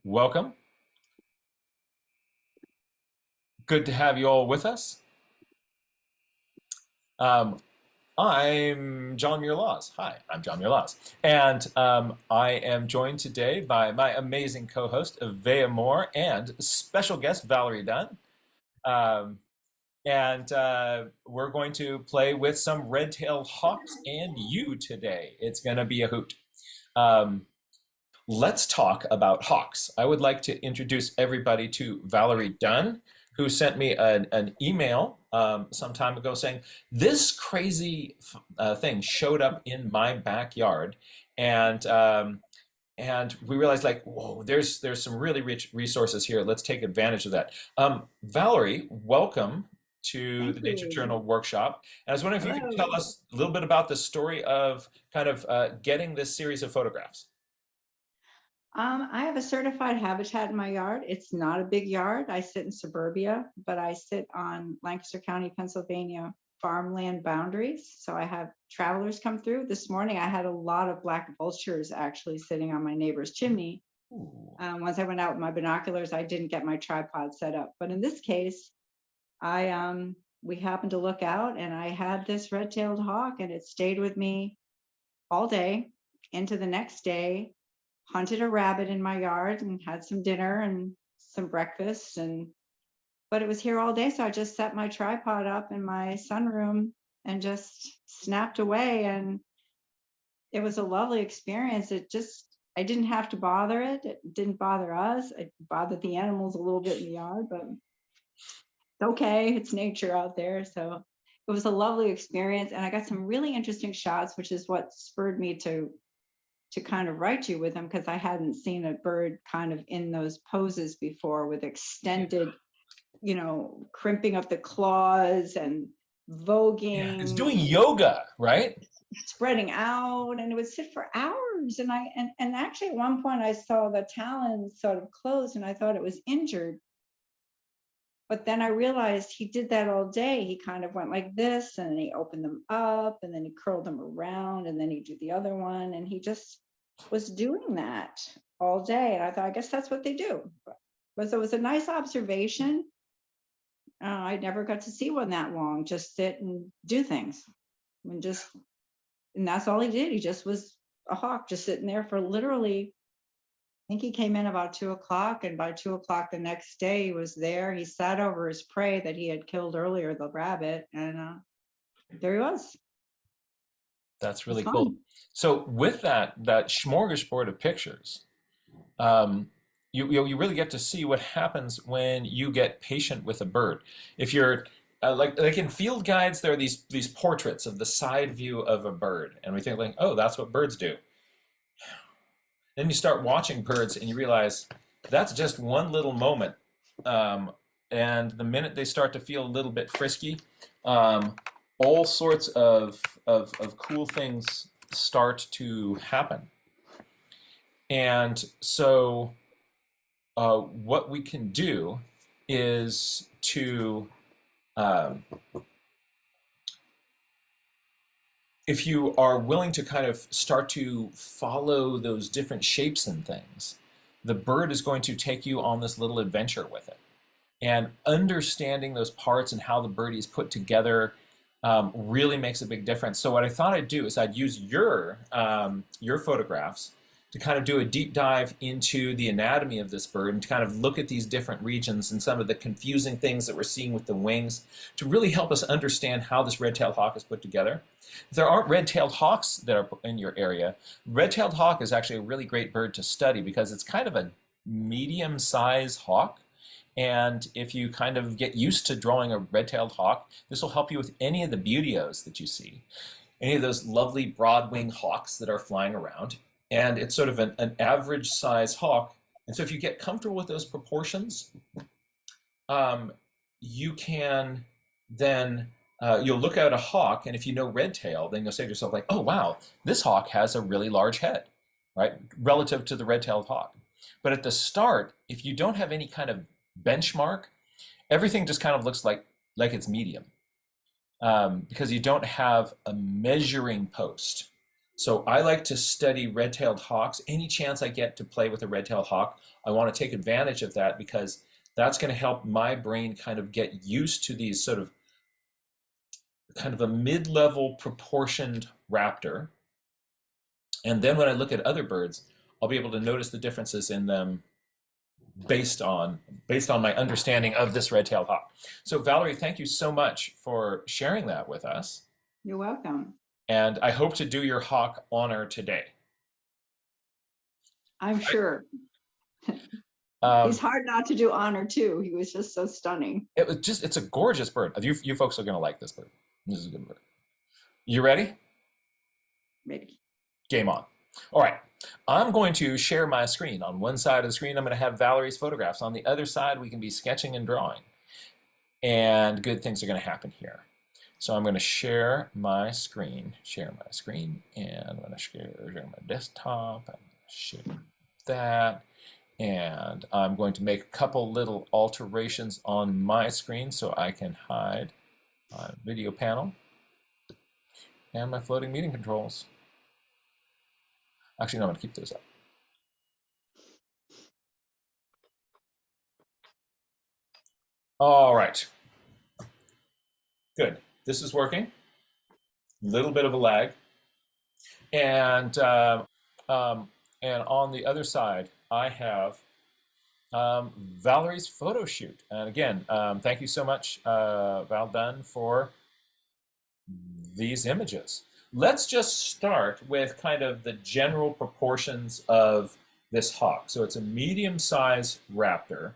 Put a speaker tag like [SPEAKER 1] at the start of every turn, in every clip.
[SPEAKER 1] Welcome. Good to have you all with us. Um, I'm John Muir Laws. Hi, I'm John Muir Laws. And I am joined today by my amazing co-host, Avea Moore, and special guest, Valerie Dunn. Um, and we're going to play with some red-tailed hawks and you today. It's going to be a hoot. Um, let's talk about hawks. I would like to introduce everybody to Valerie Dunn, who sent me an email some time ago saying, this crazy thing showed up in my backyard. And and we realized like, whoa, there's some really rich resources here. Let's take advantage of that. Valerie, welcome to
[SPEAKER 2] Thank
[SPEAKER 1] the Nature
[SPEAKER 2] you.
[SPEAKER 1] Journal workshop. And I was wondering if you could tell
[SPEAKER 2] Hello.
[SPEAKER 1] us a little bit about the story of kind of getting this series of photographs.
[SPEAKER 2] I have a certified habitat in my yard. It's not a big yard. I sit in suburbia, but I sit on Lancaster County, Pennsylvania farmland boundaries. So I have travelers come through. This morning, I had a lot of black vultures actually sitting on my neighbor's chimney.
[SPEAKER 1] Ooh.
[SPEAKER 2] Once I went out with my binoculars, I didn't get my tripod set up. But in this case, I we happened to look out and I had this red-tailed hawk and it stayed with me all day into the next day. Hunted a rabbit in my yard and had some dinner and some breakfast, and but it was here all day, so I just set my tripod up in my sunroom and just snapped away, and it was a lovely experience. I didn't have to bother it. It didn't bother us. It bothered the animals a little bit in the yard, but it's okay. It's nature out there. So it was a lovely experience. And I got some really interesting shots, which is what spurred me to kind of write you with them, because I hadn't seen a bird kind of in those poses before with
[SPEAKER 1] Yeah.
[SPEAKER 2] extended, crimping of the claws and
[SPEAKER 1] Yeah, it's doing
[SPEAKER 2] voguing and
[SPEAKER 1] yoga, right?
[SPEAKER 2] spreading out, and it would sit for hours. And actually at one point I saw the talons sort of closed and I thought it was injured. But then I realized he did that all day. He kind of went like this and he opened them up and then he curled them around and then he'd do the other one. And he just was doing that all day. And I thought, I guess that's what they do. But so it was a nice observation. I never got to see one that long, just sit and do things. And that's all he did. He just was a hawk just sitting there for literally, I think he came in about 2 o'clock, and by 2 o'clock the next day, he was there. He sat over his prey that he had killed earlier, the rabbit, and there he was.
[SPEAKER 1] That's
[SPEAKER 2] It was
[SPEAKER 1] really cool.
[SPEAKER 2] fun.
[SPEAKER 1] So with that smorgasbord of pictures, um, you really get to see what happens when you get patient with a bird. If you're like in field guides, there are these portraits of the side view of a bird, and we think like, oh, that's what birds do. Then you start watching birds, and you realize that's just one little moment. Um, and the minute they start to feel a little bit frisky, um, all sorts of cool things start to happen. And so what we can do is to, um, if you are willing to kind of start to follow those different shapes and things, the bird is going to take you on this little adventure with it. And understanding those parts and how the birdie is put together really makes a big difference. So what I thought I'd do is I'd use your photographs to kind of do a deep dive into the anatomy of this bird and to kind of look at these different regions and some of the confusing things that we're seeing with the wings to really help us understand how this red-tailed hawk is put together. If there aren't red-tailed hawks that are in your area, red-tailed hawk is actually a really great bird to study because it's kind of a medium-sized hawk. And if you kind of get used to drawing a red-tailed hawk, this will help you with any of the buteos that you see, any of those lovely broad-winged hawks that are flying around. And it's sort of an average size hawk. And so if you get comfortable with those proportions, um, you can then, you'll look at a hawk, and if you know red tail, then you'll say to yourself like, oh wow, this hawk has a really large head, right, relative to the red-tailed hawk. But at the start, if you don't have any kind of benchmark, everything just kind of looks like it's medium because you don't have a measuring post So I like to study red-tailed hawks. Any chance I get to play with a red-tailed hawk, I want to take advantage of that because that's going to help my brain kind of get used to these sort of kind of a mid-level proportioned raptor. And then when I look at other birds, I'll be able to notice the differences in them based on my understanding of this red-tailed hawk. So Valerie, thank you so much for sharing that with us.
[SPEAKER 2] You're welcome.
[SPEAKER 1] And I hope to do your hawk honor today.
[SPEAKER 2] I'm sure. He's
[SPEAKER 1] Um,
[SPEAKER 2] hard not to do honor too. He was just so stunning.
[SPEAKER 1] it's a gorgeous bird. You folks are going to like this bird. This is a good bird. You ready?
[SPEAKER 2] Maybe.
[SPEAKER 1] Game on. All right. I'm going to share my screen. On one side of the screen, I'm going to have Valerie's photographs. On the other side, we can be sketching and drawing. And good things are going to happen here. So I'm going to share my screen, and I'm going to share my desktop, and share that. And I'm going to make a couple little alterations on my screen so I can hide my video panel and my floating meeting controls. Actually, no, I'm going to keep those up. All right. Good. This is working. Little bit of a lag. And on the other side, I have Valerie's photo shoot. And again, thank you so much, Val Dunn, for these images. Let's just start with kind of the general proportions of this hawk. So it's a medium-sized raptor,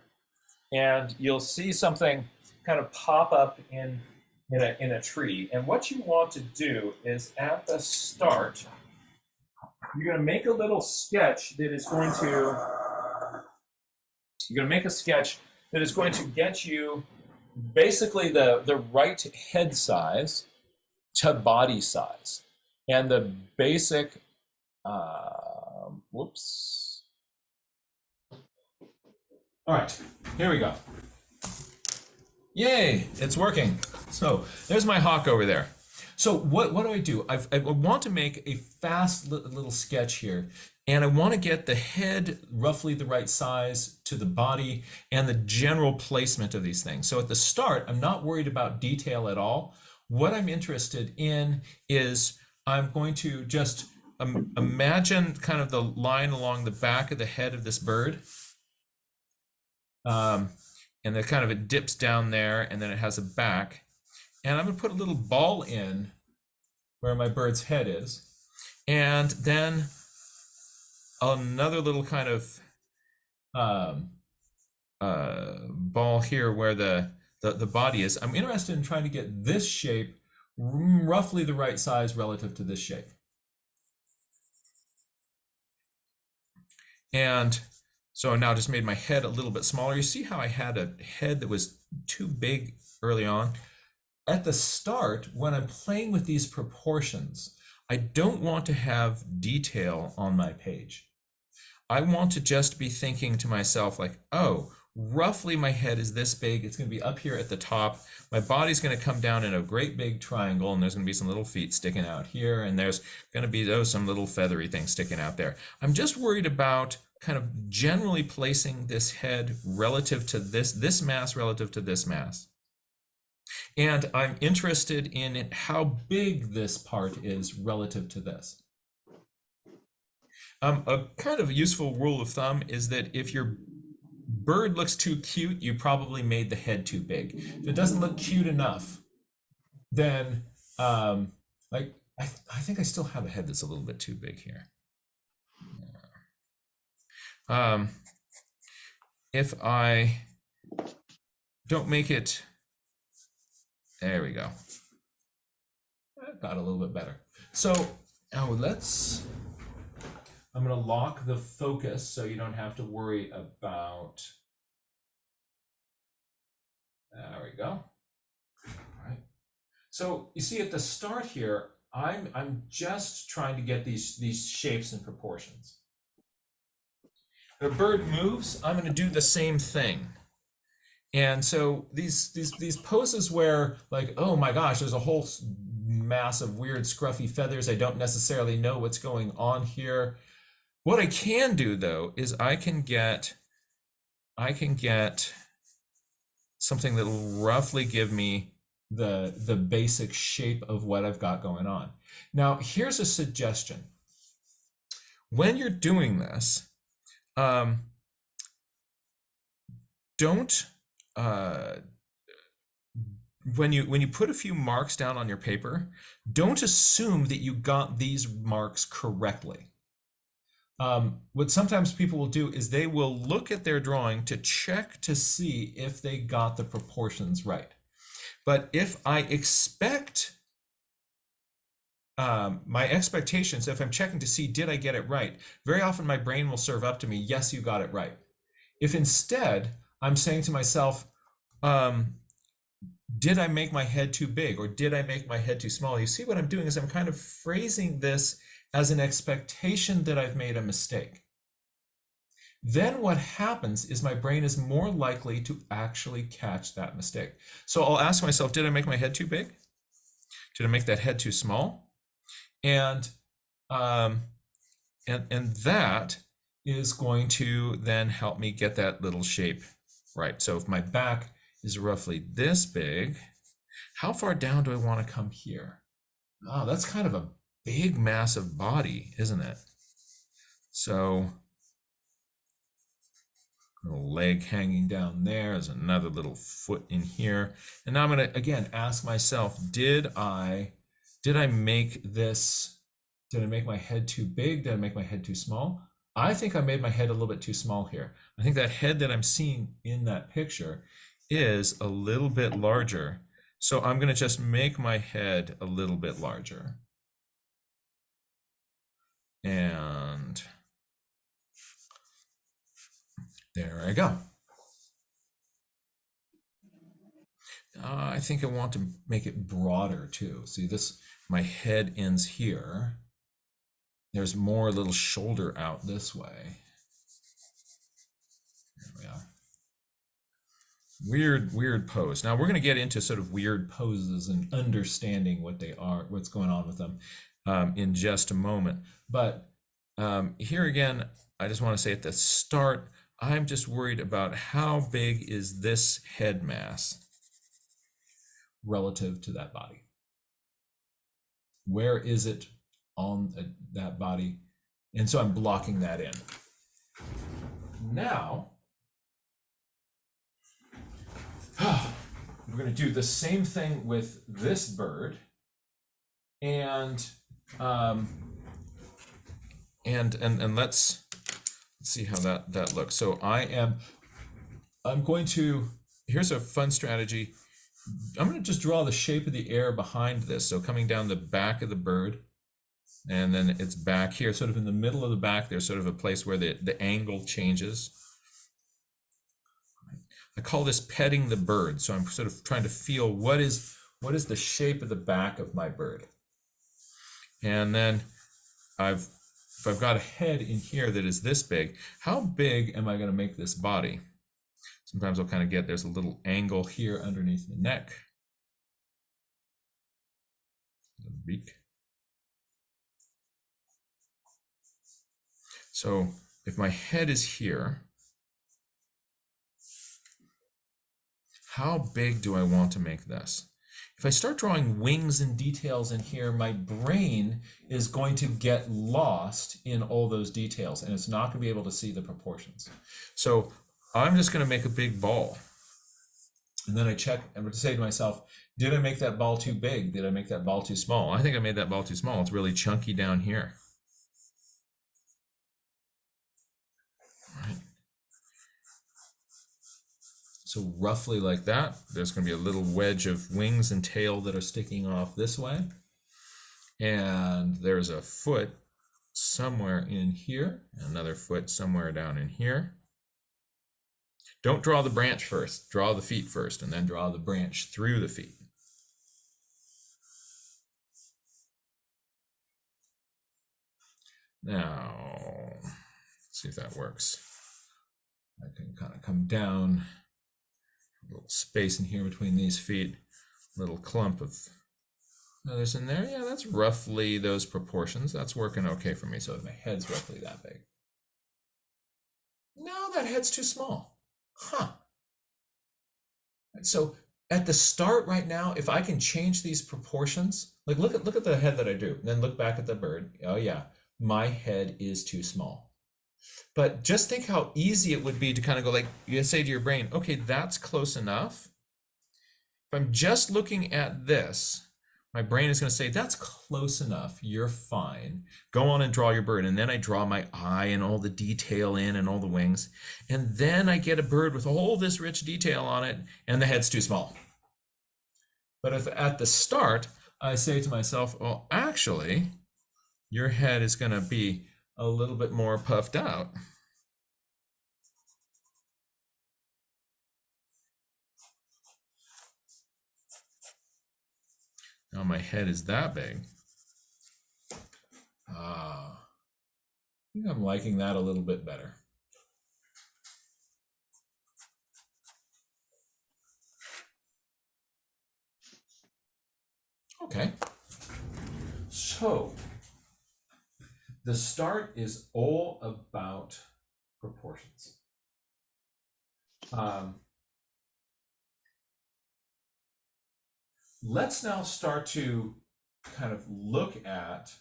[SPEAKER 1] and you'll see something kind of pop up in a tree. And what you want to do is at the start, you're going to make a little sketch that is going to get you basically the right head size to body size. And the basic, whoops. All right, here we go. Yay, it's working. So there's my hawk over there. So what do? I want to make a fast little sketch here, and I want to get the head roughly the right size to the body and the general placement of these things. So at the start, I'm not worried about detail at all. What I'm interested in is I'm going to just imagine kind of the line along the back of the head of this bird. And then kind of it dips down there, and then it has a back. And I'm going to put a little ball in where my bird's head is. And then another little kind of ball here where the body is. I'm interested in trying to get this shape roughly the right size relative to this shape. And so I now just made my head a little bit smaller. You see how I had a head that was too big early on? At the start, when I'm playing with these proportions, I don't want to have detail on my page. I want to just be thinking to myself like, oh, roughly my head is this big. It's going to be up here at the top. My body's going to come down in a great big triangle, and there's going to be some little feet sticking out here, and there's going to be some little feathery things sticking out there. I'm just worried about kind of generally placing this head relative to this mass relative to this mass. And I'm interested in how big this part is relative to this. A kind of useful rule of thumb is that if your bird looks too cute, you probably made the head too big. If it doesn't look cute enough, then like I think I still have a head that's a little bit too big here. If I don't make it, there we go. That got a little bit better. So now I'm going to lock the focus so you don't have to worry about, there we go. All right. So you see at the start here, I'm just trying to get these shapes and proportions. If a bird moves, I'm going to do the same thing. And so these poses where like, oh my gosh, there's a whole mass of weird scruffy feathers. I don't necessarily know what's going on here. What I can do though is I can get something that will roughly give me the basic shape of what I've got going on. Now, here's a suggestion. When you're doing this, don't when you put a few marks down on your paper, don't assume that you got these marks correctly. What sometimes people will do is they will look at their drawing to check to see if they got the proportions right. But if I expect my expectations, if I'm checking to see did I get it right, very often my brain will serve up to me, yes, you got it right. If instead I'm saying to myself, did I make my head too big or did I make my head too small? You see what I'm doing is I'm kind of phrasing this as an expectation that I've made a mistake. Then what happens is my brain is more likely to actually catch that mistake. So I'll ask myself, did I make my head too big? Did I make that head too small? And that is going to then help me get that little shape right. So if my back is roughly this big, how far down do I want to come here? Oh, that's kind of a big, massive body, isn't it? So a little leg hanging down there, there's another little foot in here. And now I'm going to, again, ask myself, did I make this, did I make my head too big? Did I make my head too small? I think I made my head a little bit too small here. I think that head that I'm seeing in that picture is a little bit larger. So I'm going to just make my head a little bit larger. And there I go. I think I want to make it broader too. See this, my head ends here. There's more little shoulder out this way. There we are. Weird pose. Now we're going to get into sort of weird poses and understanding what they are, what's going on with them in just a moment. But here again, I just want to say at the start, I'm just worried about how big is this head mass relative to that body. Where is it on that body? And so I'm blocking that in. Now, we're going to do the same thing with this bird, and let's see how that looks. So I'm going to, here's a fun strategy. I'm going to just draw the shape of the air behind this. So coming down the back of the bird, and then it's back here, sort of in the middle of the back, there's sort of a place where the angle changes. I call this petting the bird. So I'm sort of trying to feel what is the shape of the back of my bird. And then if I've got a head in here that is this big, how big am I going to make this body? Sometimes I'll kind of get, there's a little angle here underneath the neck. The beak. So if my head is here, how big do I want to make this? If I start drawing wings and details in here, my brain is going to get lost in all those details and it's not going to be able to see the proportions. So I'm just going to make a big ball. And then I check and I'm going to say to myself, did I make that ball too big? Did I make that ball too small? I think I made that ball too small. It's really chunky down here. All right. So roughly like that, there's going to be a little wedge of wings and tail that are sticking off this way. And there's a foot somewhere in here, another foot somewhere down in here. Don't draw the branch first, draw the feet first, and then draw the branch through the feet. Now, let's see if that works. I can kind of come down, a little space in here between these feet, a little clump of Feathers in there. Yeah, that's roughly those proportions. That's working okay for me. So my head's roughly that big. No, that head's too small. Huh. So at the start right now, if I can change these proportions, like look at the head that I do, then look back at the bird. Oh yeah, my head is too small. But just think how easy it would be to kind of go like, you say to your brain, okay, that's close enough. If I'm just looking at this, my brain is going to say, that's close enough. You're fine. Go on and draw your bird. And then I draw my eye and all the detail in and all the wings. And then I get a bird with all this rich detail on it, and the head's too small. But if at the start, I say to myself, well, actually, your head is going to be a little bit more puffed out. Now my head is that big. I think I'm liking that a little bit better. Okay. So the start is all about proportions. Let's now start to kind of look at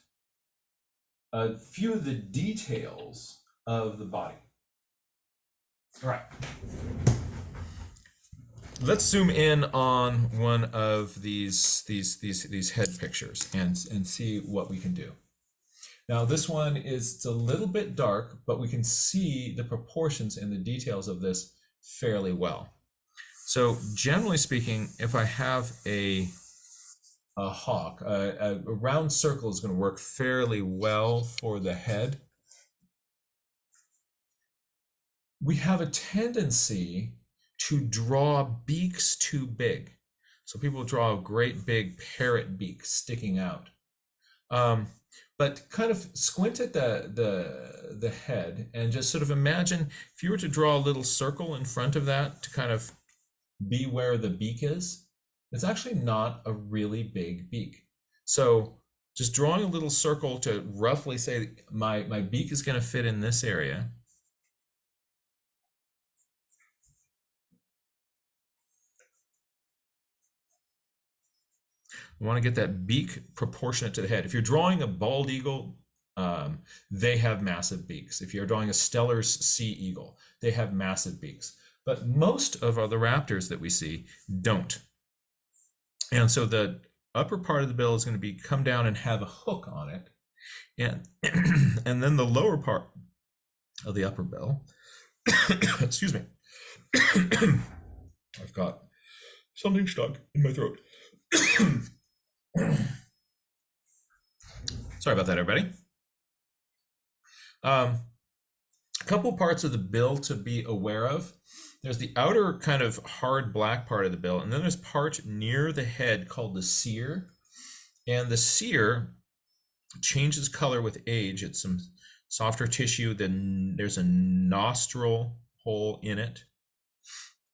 [SPEAKER 1] a few of the details of the body. All right. Let's zoom in on one of these head pictures and see what we can do. Now this one is a little bit dark, but we can see the proportions and the details of this fairly well. So generally speaking, if I have a hawk, a round circle is going to work fairly well for the head. We have a tendency to draw beaks too big. So people draw a great big parrot beak sticking out. But kind of squint at the head and just sort of imagine if you were to draw a little circle in front of that to kind of be where the beak is, it's actually not a really big beak. So just drawing a little circle to roughly say my beak is going to fit in this area. I want to get that beak proportionate to the head. If you're drawing a bald eagle, they have massive beaks. If you're drawing a Steller's sea eagle, they have massive beaks. But most of the raptors that we see don't. And so the upper part of the bill is going to be come down and have a hook on it. And, and then the lower part of the upper bill, excuse me, I've got something stuck in my throat. Sorry about that, everybody. A couple parts of the bill to be aware of. There's the outer kind of hard black part of the bill, and then there's part near the head called the cere. And the cere changes color with age. It's some softer tissue, then there's a nostril hole in it.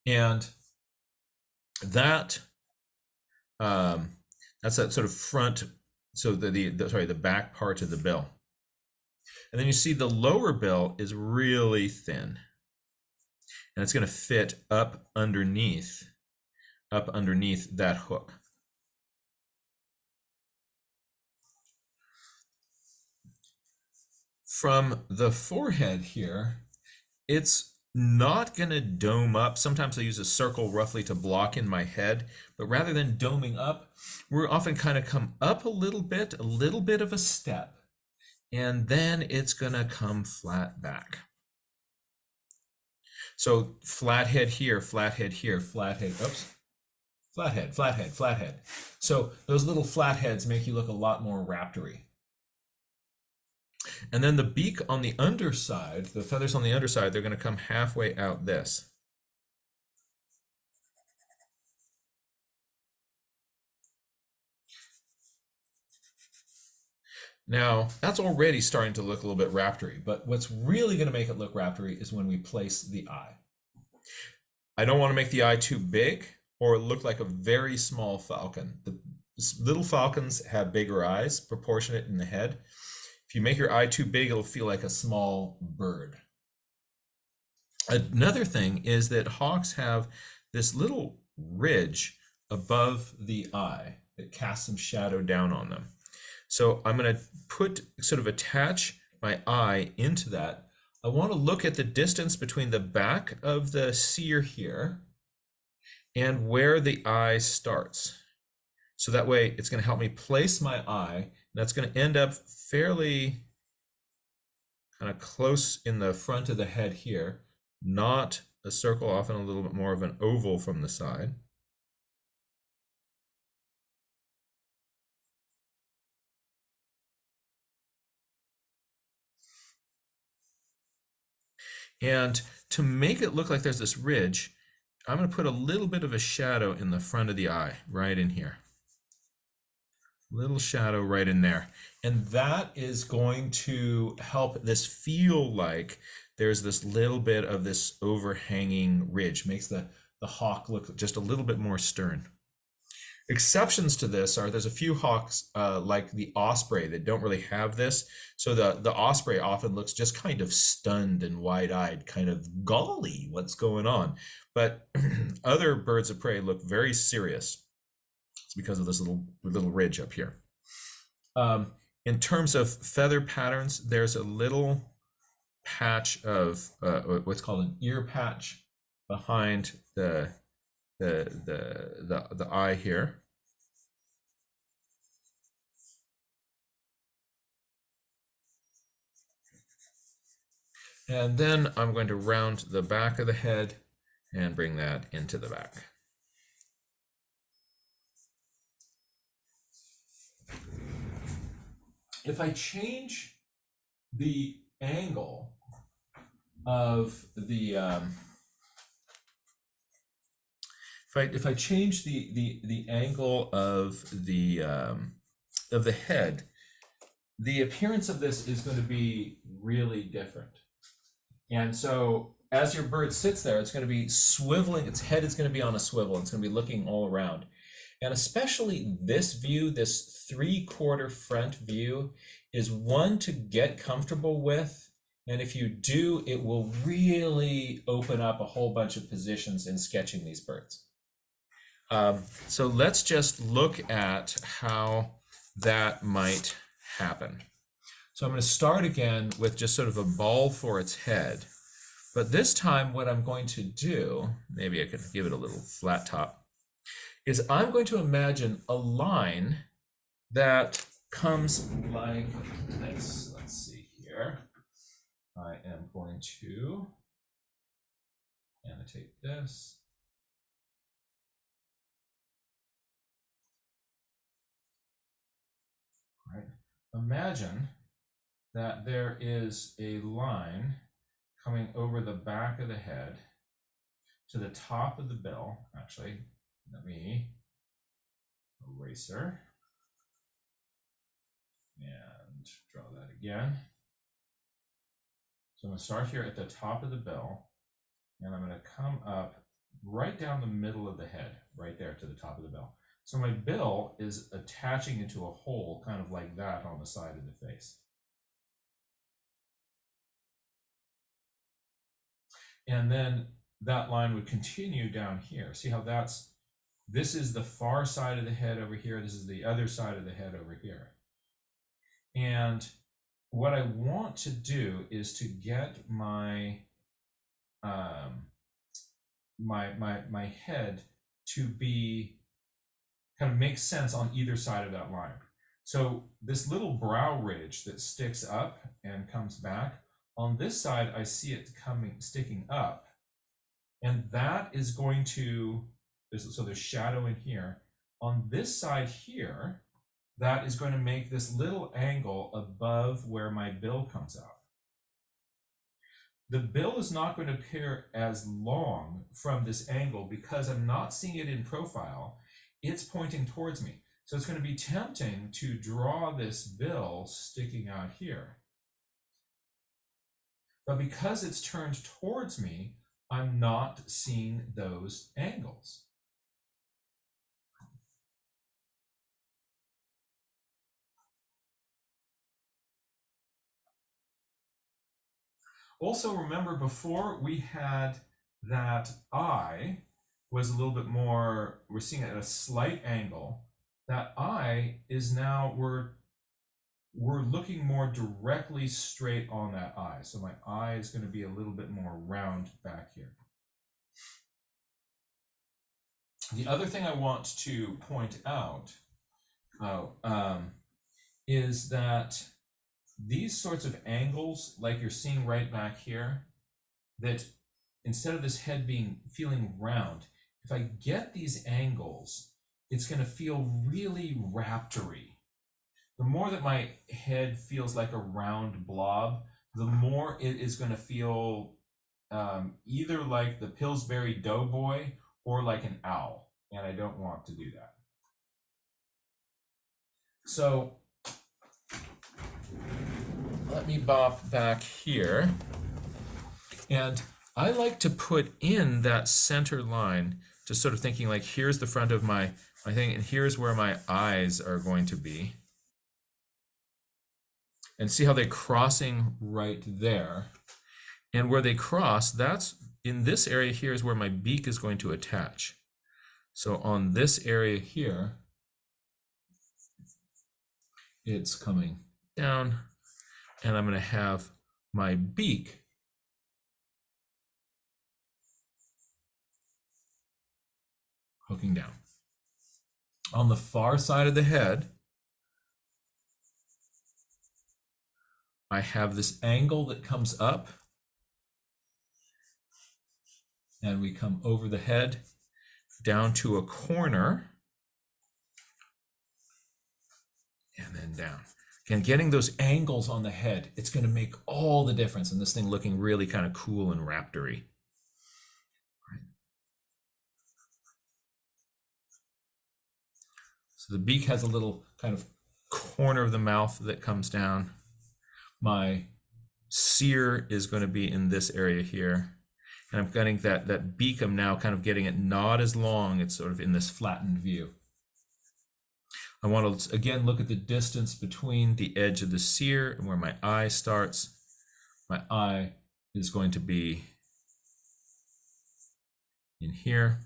[SPEAKER 1] And that that's that sort of front, so the back part of the bill. And then you see the lower bill is really thin. And it's going to fit up underneath that hook. From the forehead here, it's not going to dome up. Sometimes I use a circle roughly to block in my head, but rather than doming up, we're often kind of come up a little bit of a step, and then it's going to come flat back. So flat head here, flat head here, flat head, oops, flat head, flat head, flat head. So those little flat heads make you look a lot more raptory. And then the beak on the underside, the feathers on the underside, they're going to come halfway out this. Now, that's already starting to look a little bit raptory, but what's really going to make it look raptory is when we place the eye. I don't want to make the eye too big or look like a very small falcon. Little falcons have bigger eyes, proportionate in the head. If you make your eye too big, it'll feel like a small bird. Another thing is that hawks have this little ridge above the eye that casts some shadow down on them. So I'm going to sort of attach my eye into that. I want to look at the distance between the back of the seer here and where the eye starts. So that way it's going to help me place my eye. That's going to end up fairly kind of close in the front of the head here, not a circle, often a little bit more of an oval from the side. And to make it look like there's this ridge, I'm going to put a little bit of a shadow in the front of the eye, right in here. Little shadow right in there. And that is going to help this feel like there's this little bit of this overhanging ridge. Makes the hawk look just a little bit more stern. Exceptions to this are there's a few hawks like the osprey that don't really have this. So the osprey often looks just kind of stunned and wide-eyed, kind of golly, what's going on? But other birds of prey look very serious. It's because of this little ridge up here. In terms of feather patterns, there's a little patch of what's called an ear patch behind the eye here. And then I'm going to round the back of the head and bring that into the back. If I change the angle of the if I change the angle of the head, the appearance of this is going to be really different. And so as your bird sits there, it's going to be swiveling, its head is going to be on a swivel, it's going to be looking all around. And especially this view, this 3/4 front view, is one to get comfortable with. And if you do, it will really open up a whole bunch of positions in sketching these birds. So let's just look at how that might happen. So I'm going to start again with just sort of a ball for its head. But this time what I'm going to do, maybe I can give it a little flat top, is I'm going to imagine a line that comes like this. Let's see here. I am going to annotate this. All right. Imagine that there is a line coming over the back of the head to the top of the bill. Actually, let me eraser and draw that again. So I'm going to start here at the top of the bill, and I'm going to come up right down the middle of the head, right there to the top of the bill. So my bill is attaching into a hole kind of like that on the side of the face. And then that line would continue down here. See how this is the far side of the head over here. This is the other side of the head over here. And what I want to do is to get my my head to be kind of make sense on either side of that line. So this little brow ridge that sticks up and comes back, on this side I see it sticking up, and that is going to, so there's shadow in here. On this side here, that is going to make this little angle above where my bill comes out. The bill is not going to appear as long from this angle because I'm not seeing it in profile. It's pointing towards me. So it's going to be tempting to draw this bill sticking out here. But because it's turned towards me, I'm not seeing those angles. Also remember before we had that eye was a little bit more, we're seeing it at a slight angle. That eye is now, we're looking more directly straight on that eye. So my eye is going to be a little bit more round back here. The other thing I want to point out is that these sorts of angles, like you're seeing right back here, that instead of this head feeling round, if I get these angles, it's going to feel really raptory. The more that my head feels like a round blob, the more it is going to feel either like the Pillsbury Doughboy or like an owl, and I don't want to do that. So let me bop back here, and I like to put in that center line, just sort of thinking like here's the front of my thing, and here's where my eyes are going to be. And see how they're crossing right there. And where they cross, that's in this area here is where my beak is going to attach. So on this area here, it's coming down, and I'm going to have my beak hooking down. On the far side of the head, I have this angle that comes up, and we come over the head down to a corner, and then down. Again, getting those angles on the head, it's going to make all the difference in this thing looking really kind of cool and raptory. So the beak has a little kind of corner of the mouth that comes down. My sear is going to be in this area here. And I'm getting that beak, I'm now kind of getting it not as long, it's sort of in this flattened view. I want to, again, look at the distance between the edge of the sear and where my eye starts. My eye is going to be in here.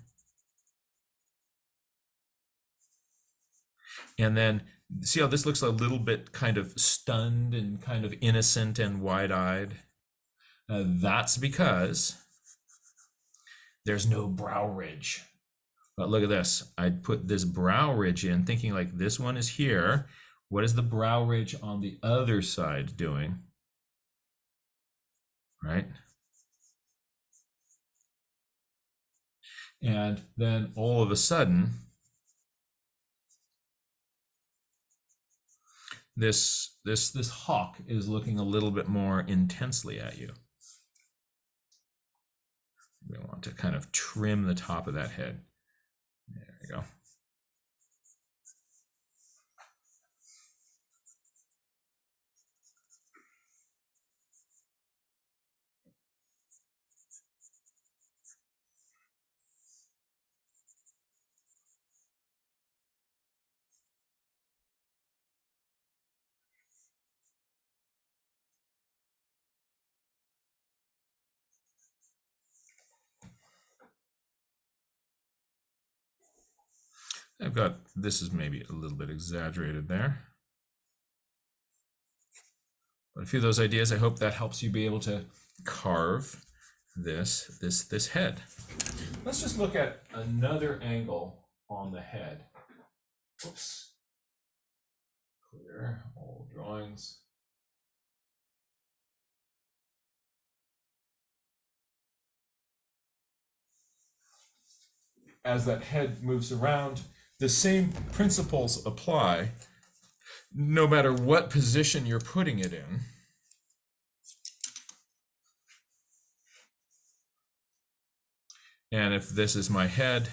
[SPEAKER 1] And then see how this looks a little bit kind of stunned and kind of innocent and wide-eyed? That's because there's no brow ridge. But look at this. I'd put this brow ridge in, thinking like this one is here. What is the brow ridge on the other side doing? Right? And then all of a sudden, this hawk is looking a little bit more intensely at you. We want to kind of trim the top of that head. There we go. I've got, this is maybe a little bit exaggerated there. But a few of those ideas, I hope that helps you be able to carve this head. Let's just look at another angle on the head. Oops. Clear all drawings. As that head moves around, the same principles apply no matter what position you're putting it in. And if this is my head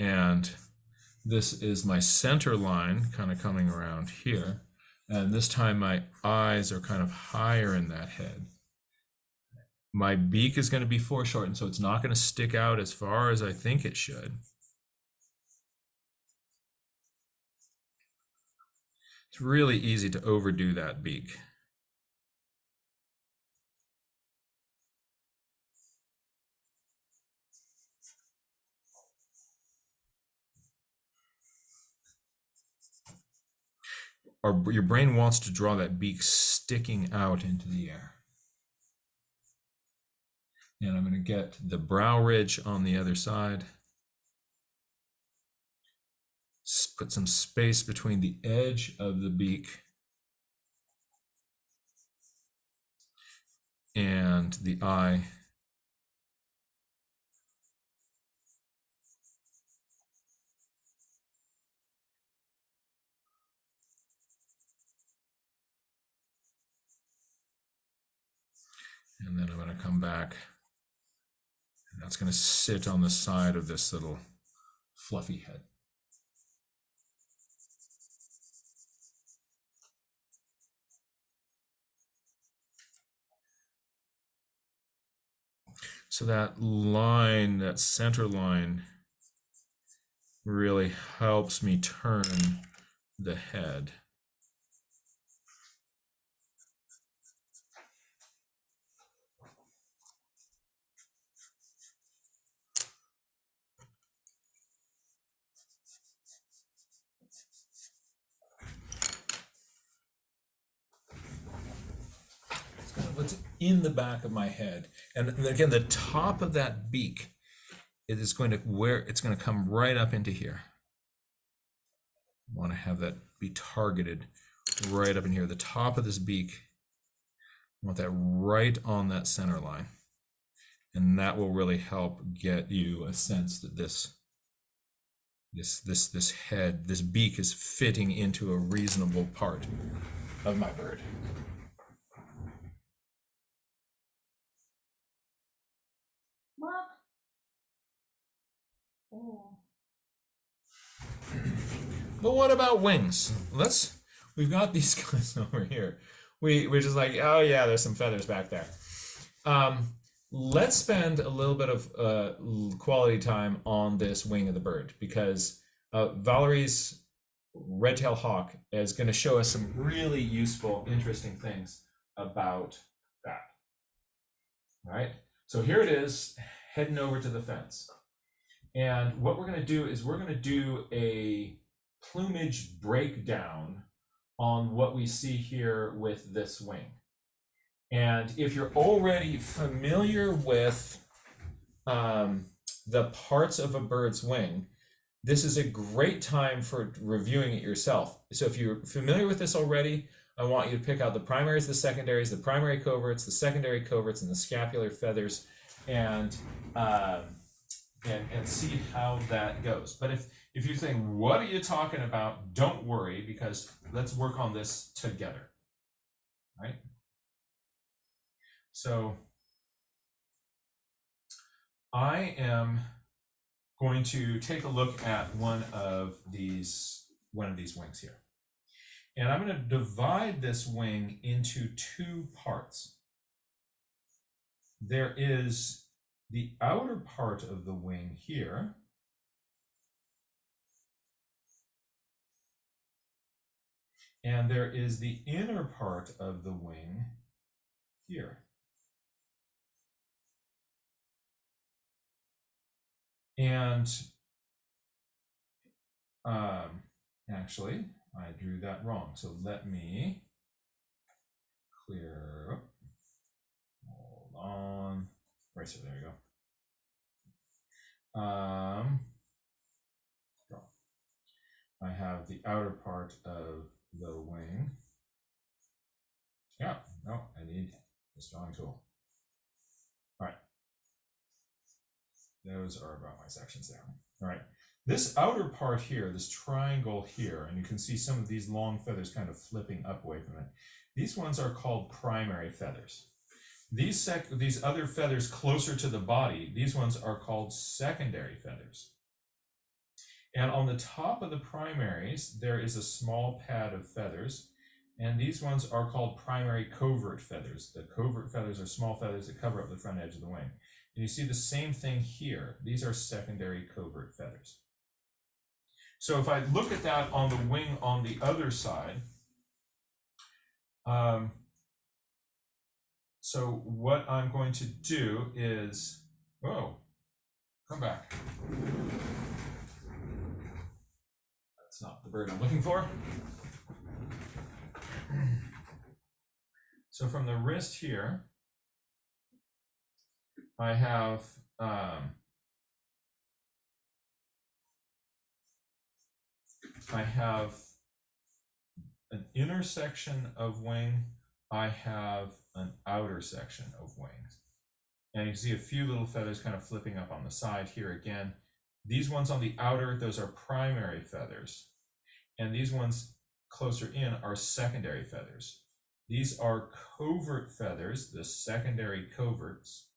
[SPEAKER 1] and this is my center line kind of coming around here, and this time my eyes are kind of higher in that head, my beak is going to be foreshortened, so it's not going to stick out as far as I think it should. It's really easy to overdo that beak. your brain wants to draw that beak sticking out into the air. And I'm going to get the brow ridge on the other side. Put some space between the edge of the beak and the eye. And then I'm going to come back, and that's going to sit on the side of this little fluffy head. So that line, that center line, really helps me turn the head. It's kind of what's in the back of my head. And again, the top of that beak, it is going to come right up into here. I want to have that be targeted right up in here. The top of this beak, I want that right on that center line. And that will really help get you a sense that this head, this beak is fitting into a reasonable part of my bird.
[SPEAKER 2] What? Oh.
[SPEAKER 1] But what about wings? We've got these guys over here. We're just like, oh yeah, there's some feathers back there. Let's spend a little bit of quality time on this wing of the bird, because Valerie's red-tailed hawk is going to show us some really useful, interesting things about that. All right, so here it is, heading over to the fence. And what we're going to do is we're going to do a plumage breakdown on what we see here with this wing. And if you're already familiar with the parts of a bird's wing, this is a great time for reviewing it yourself. So if you're familiar with this already, I want you to pick out the primaries, the secondaries, the primary coverts, the secondary coverts, and the scapular feathers, and see how that goes. But if you're saying, what are you talking about? Don't worry, because let's work on this together, right? So I am going to take a look at one of these wings here. And I'm going to divide this wing into two parts. There is the outer part of the wing here, and there is the inner part of the wing here. And actually, I drew that wrong. So let me clear. Hold on. Right, so there you go. I have the outer part of the wing. Yeah, no, I need this drawing tool. All right. Those are about my sections there. All right. This outer part here, this triangle here, and you can see some of these long feathers kind of flipping up away from it. These ones are called primary feathers. These other feathers closer to the body, these ones are called secondary feathers. And on the top of the primaries, there is a small pad of feathers, and these ones are called primary covert feathers. The covert feathers are small feathers that cover up the front edge of the wing. And you see the same thing here. These are secondary covert feathers. So if I look at that on the wing on the other side, so what I'm going to do is, whoa, come back. That's not the bird I'm looking for. So from the wrist here, I have an inner section of wing. I have an outer section of wings. And you can see a few little feathers kind of flipping up on the side here again. These ones on the outer, those are primary feathers. And these ones closer in are secondary feathers. These are covert feathers, the secondary coverts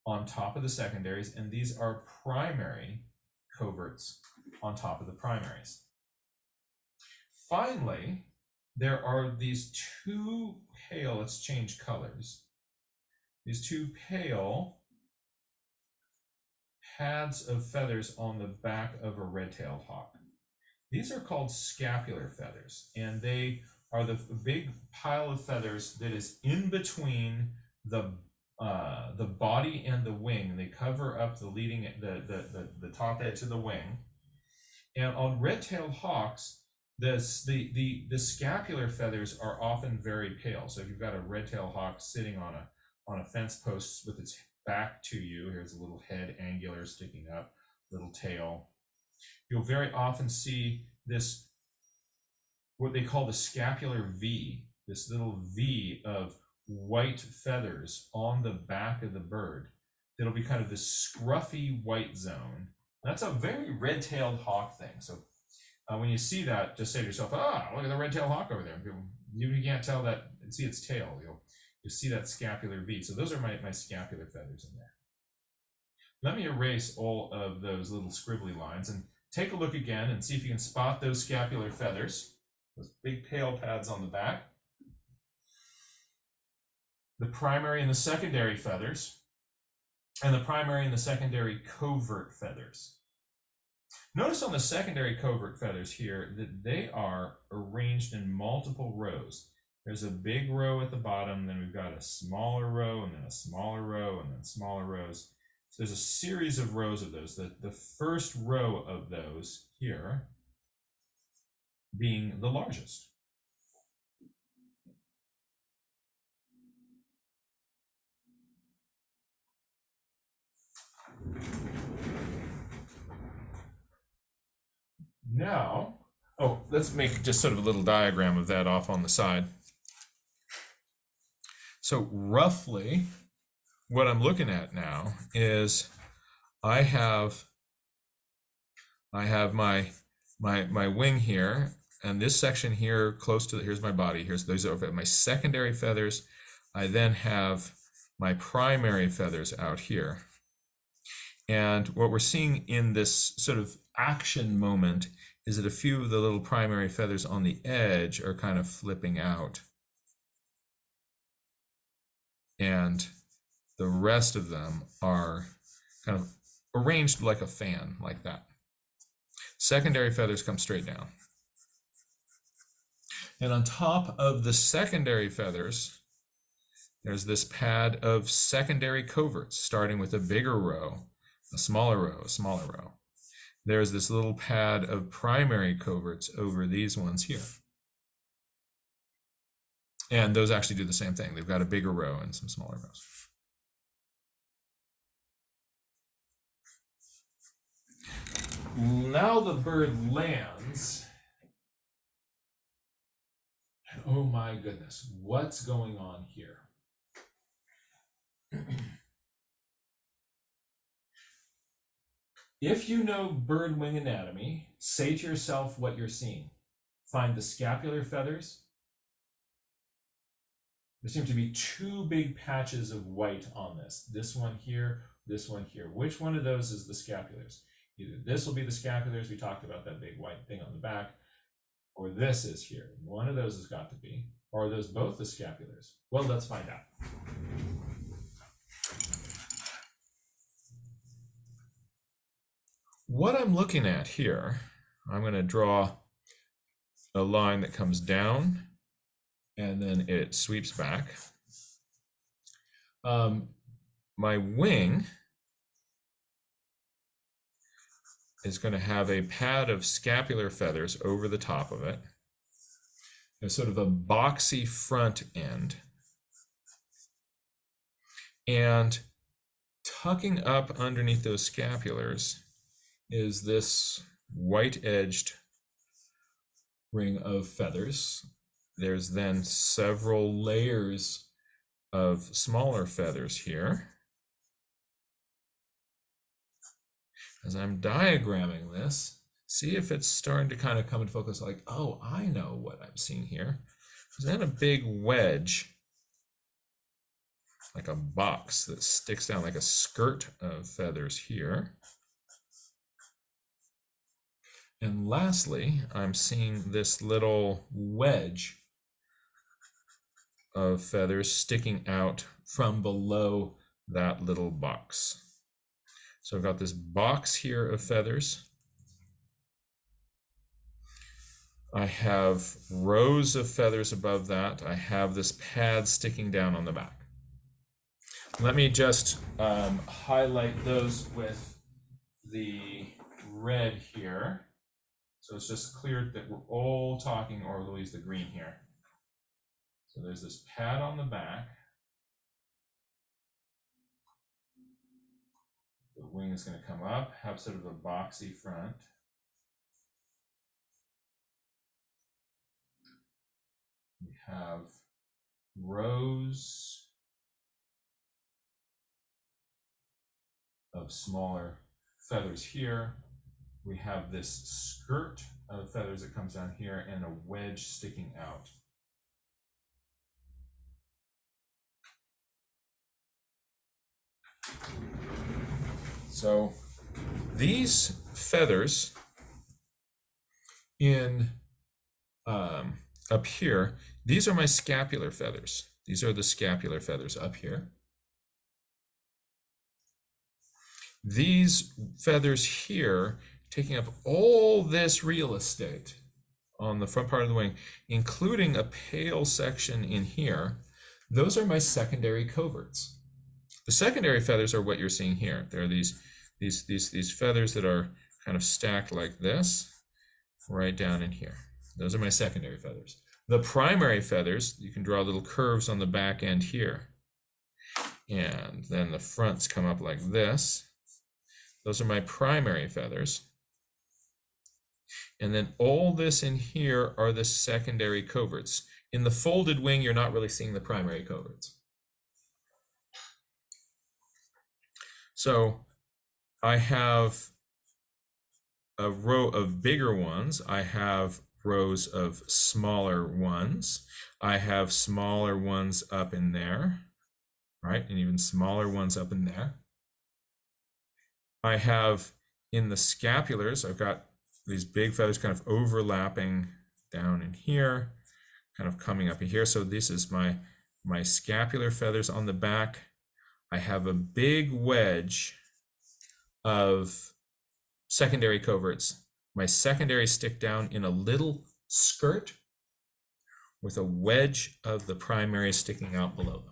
[SPEAKER 1] on top of the secondaries, and these are primary coverts on top of the primaries. Finally, there are these two pale, let's change colors, these two pale pads of feathers on the back of a red-tailed hawk. These are called scapular feathers, and they are the big pile of feathers that is in between the body and the wing. They cover up the leading the top edge of the wing. And on red-tailed hawks, the scapular feathers are often very pale. So if you've got a red-tailed hawk sitting on a fence post with its back to you, here's a little head angular sticking up, little tail. You'll very often see this, what they call the scapular V, this little V of white feathers on the back of the bird. It'll be kind of this scruffy white zone. That's a very red-tailed hawk thing. So when you see that, just say to yourself, ah, look at the red-tailed hawk over there. You can't tell that, see its tail. You'll see that scapular V. So those are my scapular feathers in there. Let me erase all of those little scribbly lines and take a look again and see if you can spot those scapular feathers, those big pale pads on the back. The primary and the secondary feathers, and the primary and the secondary covert feathers. Notice on the secondary covert feathers here that they are arranged in multiple rows. There's a big row at the bottom, then we've got a smaller row, and then a smaller row, and then smaller rows. So there's a series of rows of those. The first row of those here being the largest. Now, let's make just sort of a little diagram of that off on the side. So roughly, what I'm looking at now is I have my wing here, and this section here close to here's my body. Those are my secondary feathers. I then have my primary feathers out here. And what we're seeing in this sort of action moment is that a few of the little primary feathers on the edge are kind of flipping out. And the rest of them are kind of arranged like a fan, like that. Secondary feathers come straight down. And on top of the secondary feathers, there's this pad of secondary coverts, starting with a bigger row, a smaller row, a smaller row. There's this little pad of primary coverts over these ones here. And those actually do the same thing. They've got a bigger row and some smaller rows. Now the bird lands. And oh my goodness, what's going on here? If you know bird wing anatomy, say to yourself what you're seeing. Find the scapular feathers. There seem to be two big patches of white on this. This one here, this one here. Which one of those is the scapulars? Either this will be the scapulars, we talked about that big white thing on the back, or this is here. One of those has got to be. Or are those both the scapulars? Well, let's find out. What I'm looking at here, I'm going to draw a line that comes down and then it sweeps back. My wing is going to have a pad of scapular feathers over the top of it. There's sort of a boxy front end. And tucking up underneath those scapulars is this white-edged ring of feathers. There's then several layers of smaller feathers here. As I'm diagramming this, see if it's starting to kind of come into focus, like, oh, I know what I'm seeing here. There's then a big wedge, like a box that sticks down like a skirt of feathers here. And lastly, I'm seeing this little wedge of feathers sticking out from below that little box. So I've got this box here of feathers. I have rows of feathers above that. I have this pad sticking down on the back. Let me just highlight those with the red here. So it's just clear that we're all talking, or we'll use the green here. So there's this pad on the back. The wing is going to come up, have sort of a boxy front. We have rows of smaller feathers here. We have this skirt of feathers that comes down here and a wedge sticking out. So these feathers in up here, these are my scapular feathers. These are the scapular feathers up here. These feathers here taking up all this real estate on the front part of the wing, including a pale section in here, those are my secondary coverts. The secondary feathers are what you're seeing here. There are these feathers that are kind of stacked like this, right down in here. Those are my secondary feathers. The primary feathers, you can draw little curves on the back end here. And then the fronts come up like this. Those are my primary feathers. And then all this in here are the secondary coverts. In the folded wing, you're not really seeing the primary coverts. So I have a row of bigger ones. I have rows of smaller ones. I have smaller ones up in there, right? And even smaller ones up in there. I have in the scapulars, I've got these big feathers kind of overlapping down in here, kind of coming up in here. So this is my scapular feathers on the back. I have a big wedge of secondary coverts. My secondaries stick down in a little skirt with a wedge of the primary sticking out below them.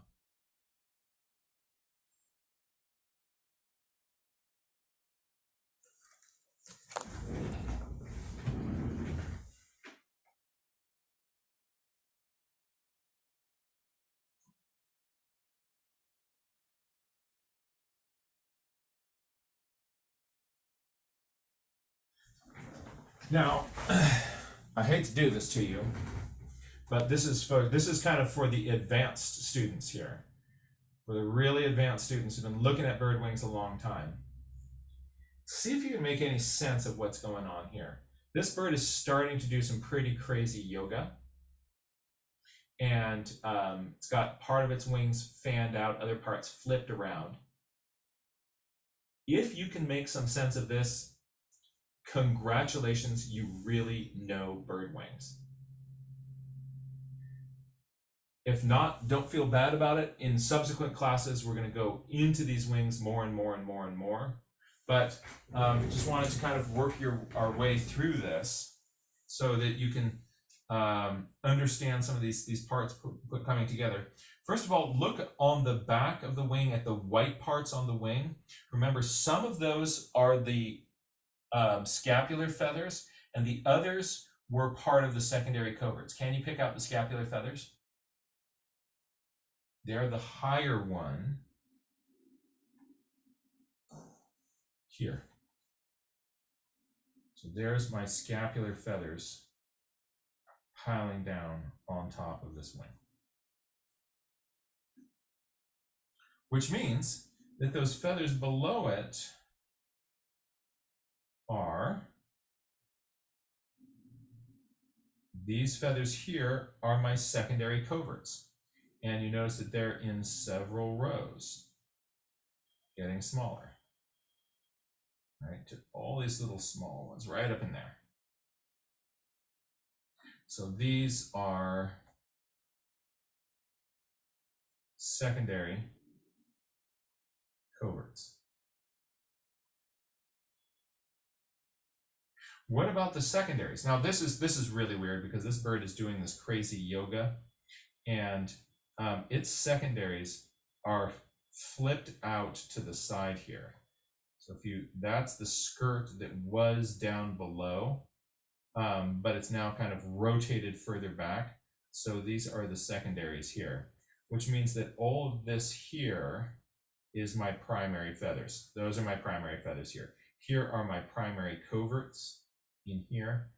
[SPEAKER 1] Now, I hate to do this to you, but this is kind of for the advanced students here, for the really advanced students who've been looking at bird wings a long time. See if you can make any sense of what's going on here. This bird is starting to do some pretty crazy yoga, and it's got part of its wings fanned out, other parts flipped around. If you can make some sense of this, congratulations, you really know bird wings. If not, don't feel bad about it. In subsequent classes, we're going to go into these wings more and more and more and more. But just wanted to kind of work our way through this so that you can understand some of these parts coming together. First of all, look on the back of the wing at the white parts on the wing. Remember, some of those are the scapular feathers, and the others were part of the secondary coverts. Can you pick out the scapular feathers? They're the higher one here. So there's my scapular feathers piling down on top of this wing. Which means that those feathers below it are, these feathers here are my secondary coverts. And you notice that they're in several rows, getting smaller. Right, to all these little small ones right up in there. So these are secondary coverts. What about the secondaries? Now this is really weird because this bird is doing this crazy yoga, and its secondaries are flipped out to the side here. So if you, that's the skirt that was down below, but it's now kind of rotated further back. So these are the secondaries here, which means that all of this here is my primary feathers. Those are my primary feathers here. Here are my primary coverts in here.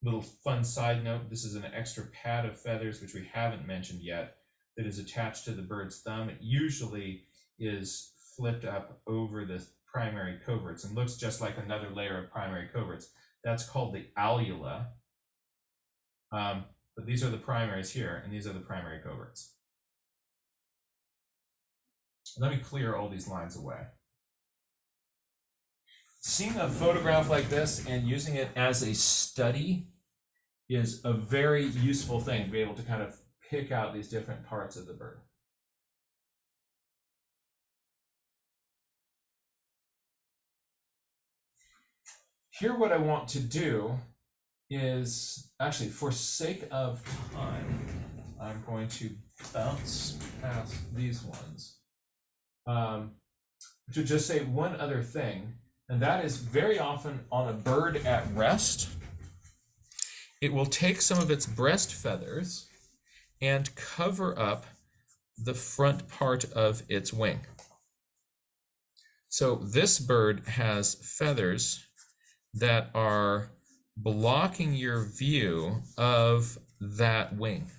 [SPEAKER 1] Little fun side note, this is an extra pad of feathers, which we haven't mentioned yet, that is attached to the bird's thumb. It usually is flipped up over the primary coverts and looks just like another layer of primary coverts. That's called the alula. But these are the primaries here, and these are the primary coverts. Let me clear all these lines away. Seeing a photograph like this and using it as a study is a very useful thing to be able to kind of pick out these different parts of the bird. Here, what I want to do is, actually, for sake of time, I'm going to bounce past these ones. To just say one other thing, and that is very often on a bird at rest, it will take some of its breast feathers and cover up the front part of its wing. So this bird has feathers that are blocking your view of that wing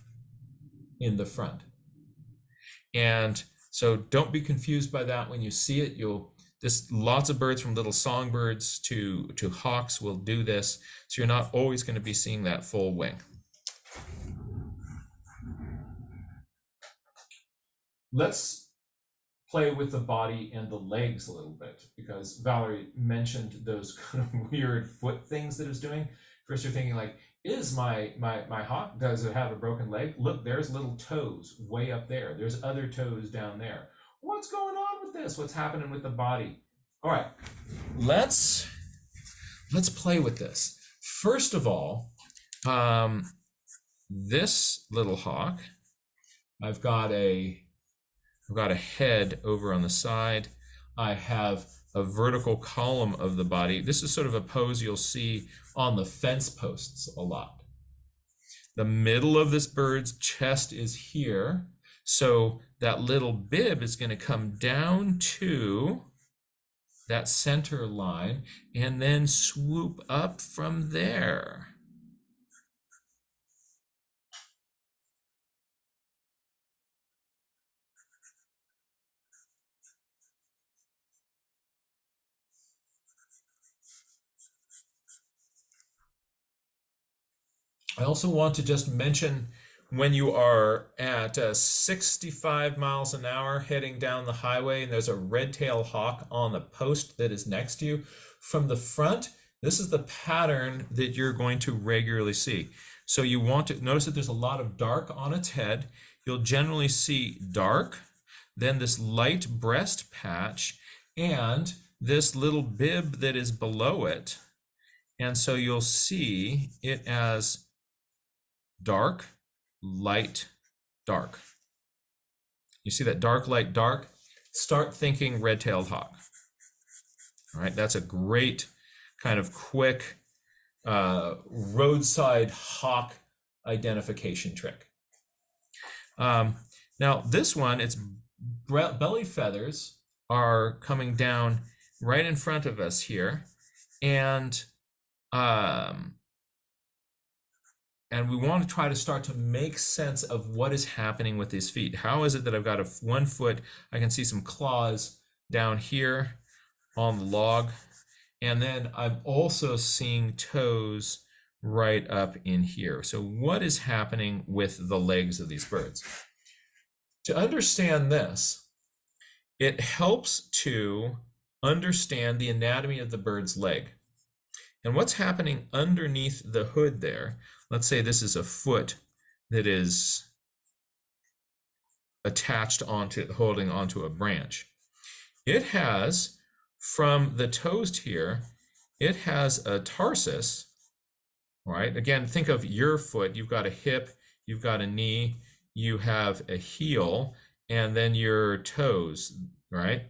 [SPEAKER 1] in the front. And so don't be confused by that when you see it. Lots of birds, from little songbirds to hawks, will do this. So you're not always going to be seeing that full wing. Let's play with the body and the legs a little bit, because Valerie mentioned those kind of weird foot things that it's doing. First you're thinking like, is my hawk, does it have a broken leg? Look, there's little toes way up there. There's other toes down there. What's going on with this? What's happening with the body? All right, let's play with this. First of all, this little hawk, I've got a head over on the side. I have a vertical column of the body. This is sort of a pose you'll see on the fence posts a lot. The middle of this bird's chest is here. So that little bib is going to come down to that center line and then swoop up from there. I also want to just mention, when you are at 65 miles an hour heading down the highway and there's a red-tailed hawk on the post that is next to you, from the front, this is the pattern that you're going to regularly see. So you want to notice that there's a lot of dark on its head. You'll generally see dark, then this light breast patch, and this little bib that is below it. And so you'll see it as dark, light, dark. You see that dark, light, dark? Start thinking red-tailed hawk. All right, that's a great kind of quick roadside hawk identification trick. Um, Now this one, its belly feathers are coming down right in front of us here, and um, and we want to try to start to make sense of what is happening with these feet. How is it that I've got one foot? I can see some claws down here on the log, and then I'm also seeing toes right up in here. So what is happening with the legs of these birds? To understand this, it helps to understand the anatomy of the bird's leg. And what's happening underneath the hood there, let's say this is a foot that is attached onto, holding onto a branch. It has, from the toes here, it has a tarsus, right? Again, think of your foot. You've got a hip, you've got a knee, you have a heel, and then your toes, right?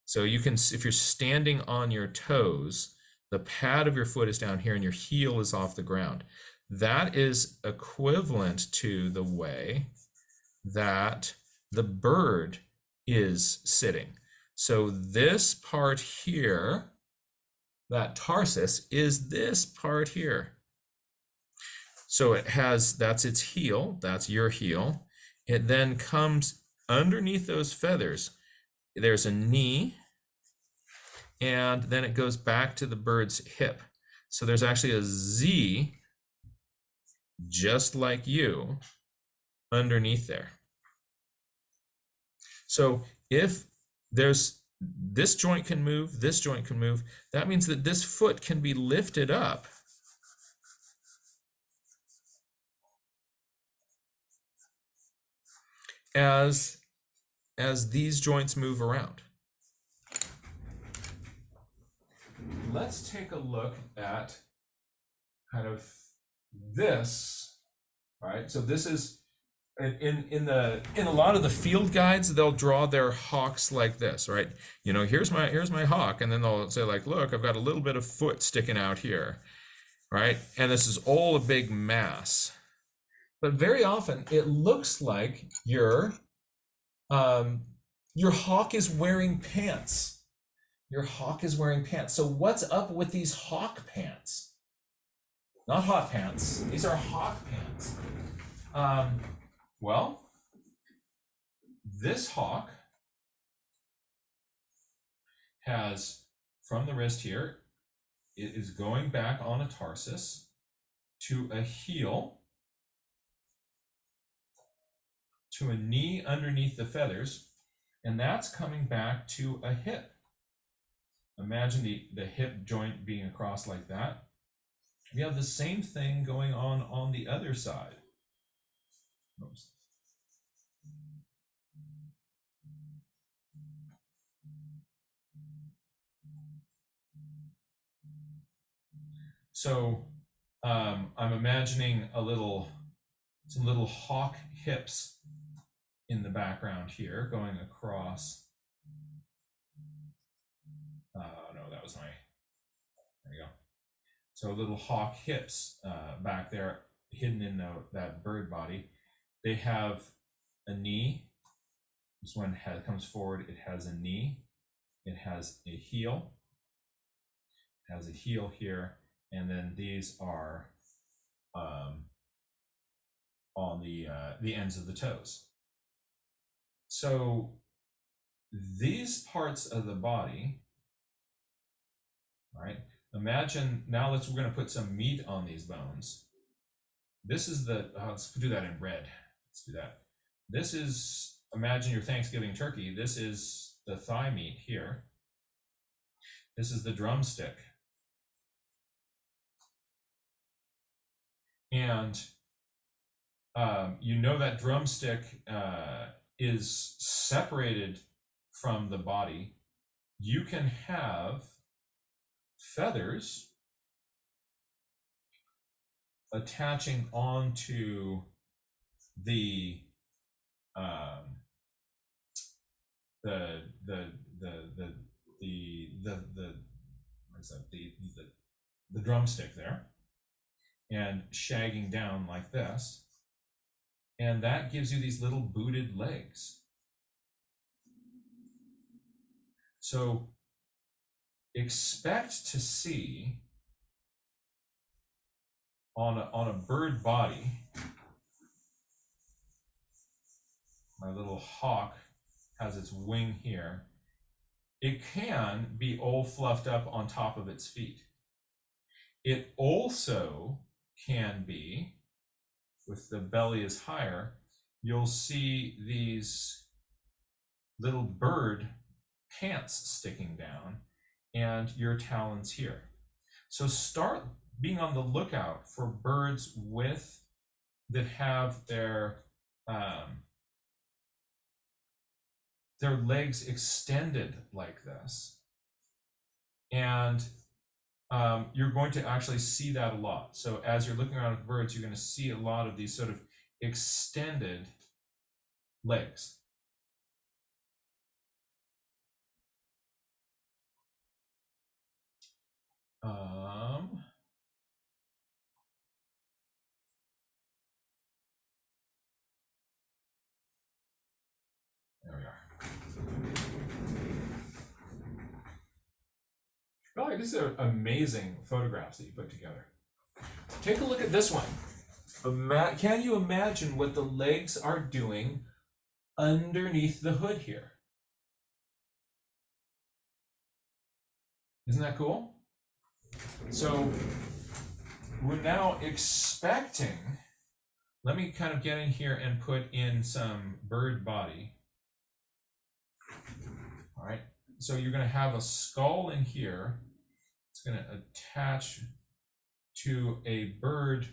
[SPEAKER 1] So you can, if you're standing on your toes, the pad of your foot is down here and your heel is off the ground. That is equivalent to the way that the bird is sitting. So this part here, that tarsus, is this part here. So it has, that's its heel, that's your heel. It then comes underneath those feathers. There's a knee, and then it goes back to the bird's hip. So there's actually a Z, just like you, underneath there. So if there's, this joint can move, this joint can move, that means that this foot can be lifted up as these joints move around. Let's take a look at kind of this. All right, so this is in a lot of the field guides, they'll draw their hawks like this, right? You know, here's my hawk, and then they'll say like, look, I've got a little bit of foot sticking out here, right? And this is all a big mass. But very often it looks like your hawk is wearing pants. Your hawk is wearing pants. So what's up with these hawk pants? Not hot pants. These are hawk pants. Well, this hawk has, from the wrist here, it is going back on a tarsus to a heel, to a knee underneath the feathers, and that's coming back to a hip. Imagine the hip joint being across like that. We have the same thing going on the other side. Oops. So I'm imagining some little hawk hips in the background here going across. No, that was my, there we go. So little hawk hips back there hidden in that bird body. They have a knee. This one comes forward, it has a knee. It has a heel. It has a heel here. And then these are on the ends of the toes. So these parts of the body, right? Imagine now we're going to put some meat on these bones. This is let's do that in red. Let's do that. This is, imagine your Thanksgiving turkey. This is the thigh meat here. This is the drumstick. And you know that drumstick is separated from the body. You can have feathers attaching onto the what is that, the drumstick there and shagging down like this. And that gives you these little booted legs. So expect to see on a bird body, my little hawk has its wing here. It can be all fluffed up on top of its feet. It also can be, with the belly is higher, you'll see these little bird pants sticking down and your talons here. So start being on the lookout for birds that have their legs extended like this. And you're going to actually see that a lot. So as you're looking around at birds, you're going to see a lot of these sort of extended legs. There we are. Well, these are amazing photographs that you put together. Take a look at this one. Can you imagine what the legs are doing underneath the hood here? Isn't that cool? So we're now expecting, let me kind of get in here and put in some bird body. All right, so you're going to have a skull in here. It's going to attach to a bird.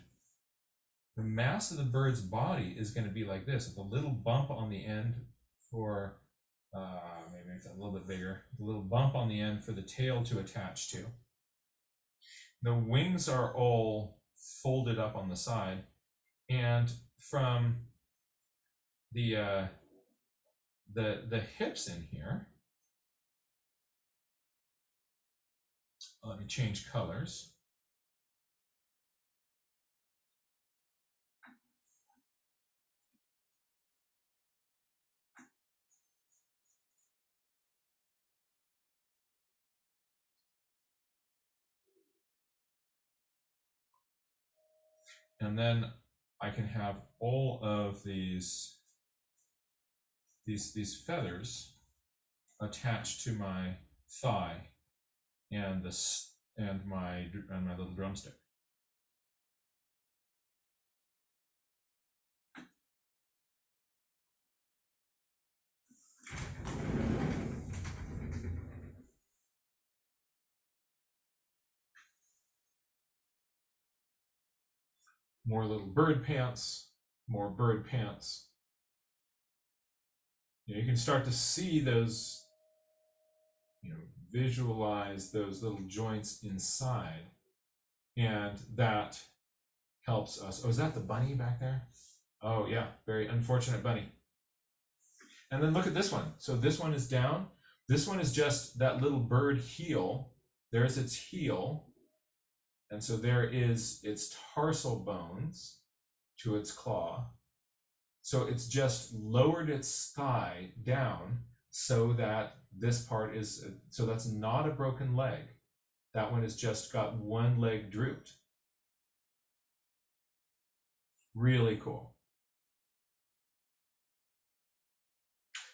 [SPEAKER 1] The mass of the bird's body is going to be like this, with a little bump on the end for, maybe it's a little bit bigger, a little bump on the end for the tail to attach to. The wings are all folded up on the side, and from the hips in here, let me change colors. And then I can have all of these feathers attached to my thigh and my little drumstick. More little bird pants, more bird pants. You can start to see those, visualize those little joints inside, and that helps us. Oh, is that the bunny back there? Oh yeah, very unfortunate bunny. And then look at this one. So this one is down. This one is just that little bird heel. There's its heel. And so there is its tarsal bones to its claw. So it's just lowered its thigh down so that this part is, so that's not a broken leg. That one has just got one leg drooped. Really cool.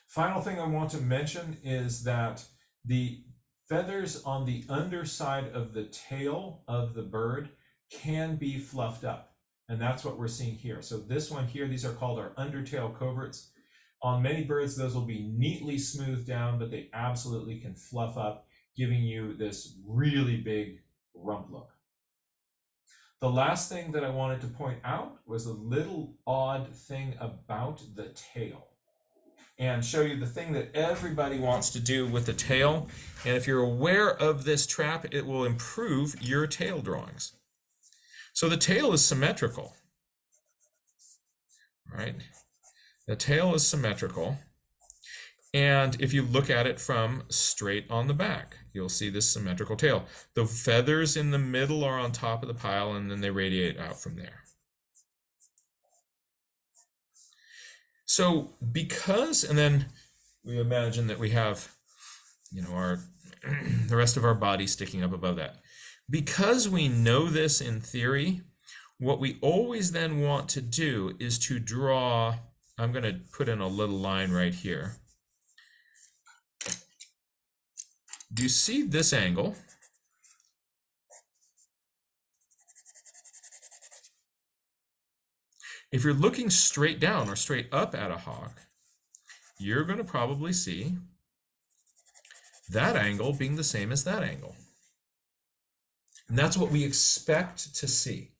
[SPEAKER 1] Final thing I want to mention is that the feathers on the underside of the tail of the bird can be fluffed up. And that's what we're seeing here. So this one here, these are called our undertail coverts. On many birds, those will be neatly smoothed down, but they absolutely can fluff up, giving you this really big rump look. The last thing that I wanted to point out was a little odd thing about the tail, and show you the thing that everybody wants to do with the tail. And if you're aware of this trap, it will improve your tail drawings. So the tail is symmetrical, right? The tail is symmetrical, And if you look at it from straight on the back, you'll see this symmetrical tail. The feathers in the middle are on top of the pile, and then they radiate out from there. So because, and then we imagine that we have, our the rest of our body sticking up above that. Because we know this in theory, what we always then want to do is to draw, I'm going to put in a little line right here. Do you see this angle? If you're looking straight down or straight up at a hawk, you're going to probably see that angle being the same as that angle. And that's what we expect to see.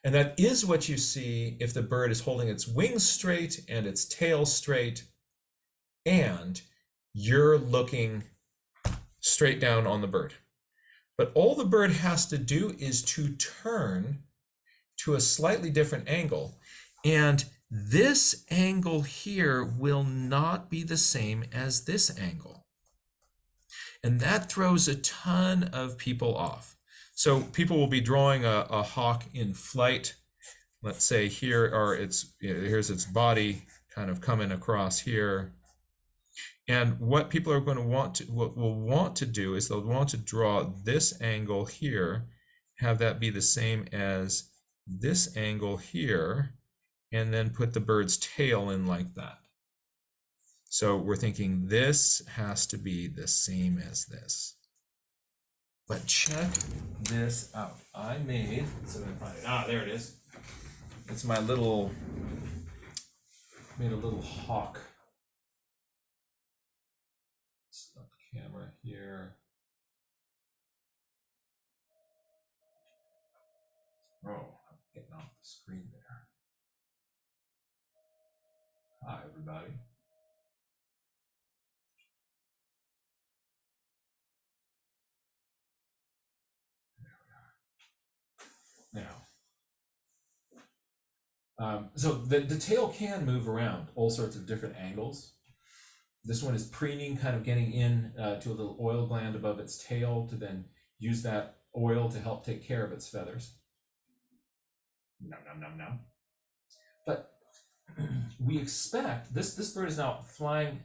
[SPEAKER 1] And that is what you see if the bird is holding its wings straight and its tail straight, and you're looking straight down on the bird. But all the bird has to do is to turn to a slightly different angle, and this angle here will not be the same as this angle. And that throws a ton of people off. So people will be drawing a hawk in flight. Let's say here here's its body kind of coming across here. And what people are going to will want to do is they'll want to draw this angle here, have that be the same as this angle here, and then put the bird's tail in like that. So we're thinking this has to be the same as this. But check this out. I made, so I'm gonna find it. There it is. It's my made a little hawk. Stop the camera here. Oh, I'm getting off the screen there. Hi, everybody. Now, so the tail can move around all sorts of different angles. This one is preening, kind of getting in to a little oil gland above its tail to then use that oil to help take care of its feathers. Nom, nom, nom, nom. But we expect, this bird is now flying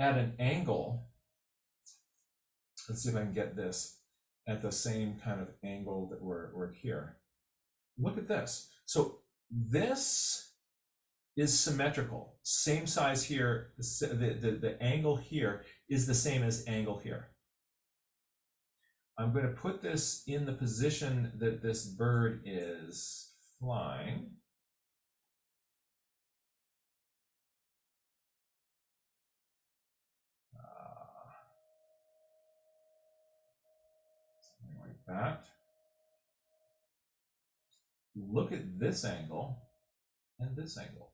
[SPEAKER 1] at an angle. Let's see if I can get this at the same kind of angle that we're here. Look at this. So this is symmetrical. Same size here. The angle here is the same as angle here. I'm going to put this in the position that this bird is flying. Something like that. Look at this angle and this angle.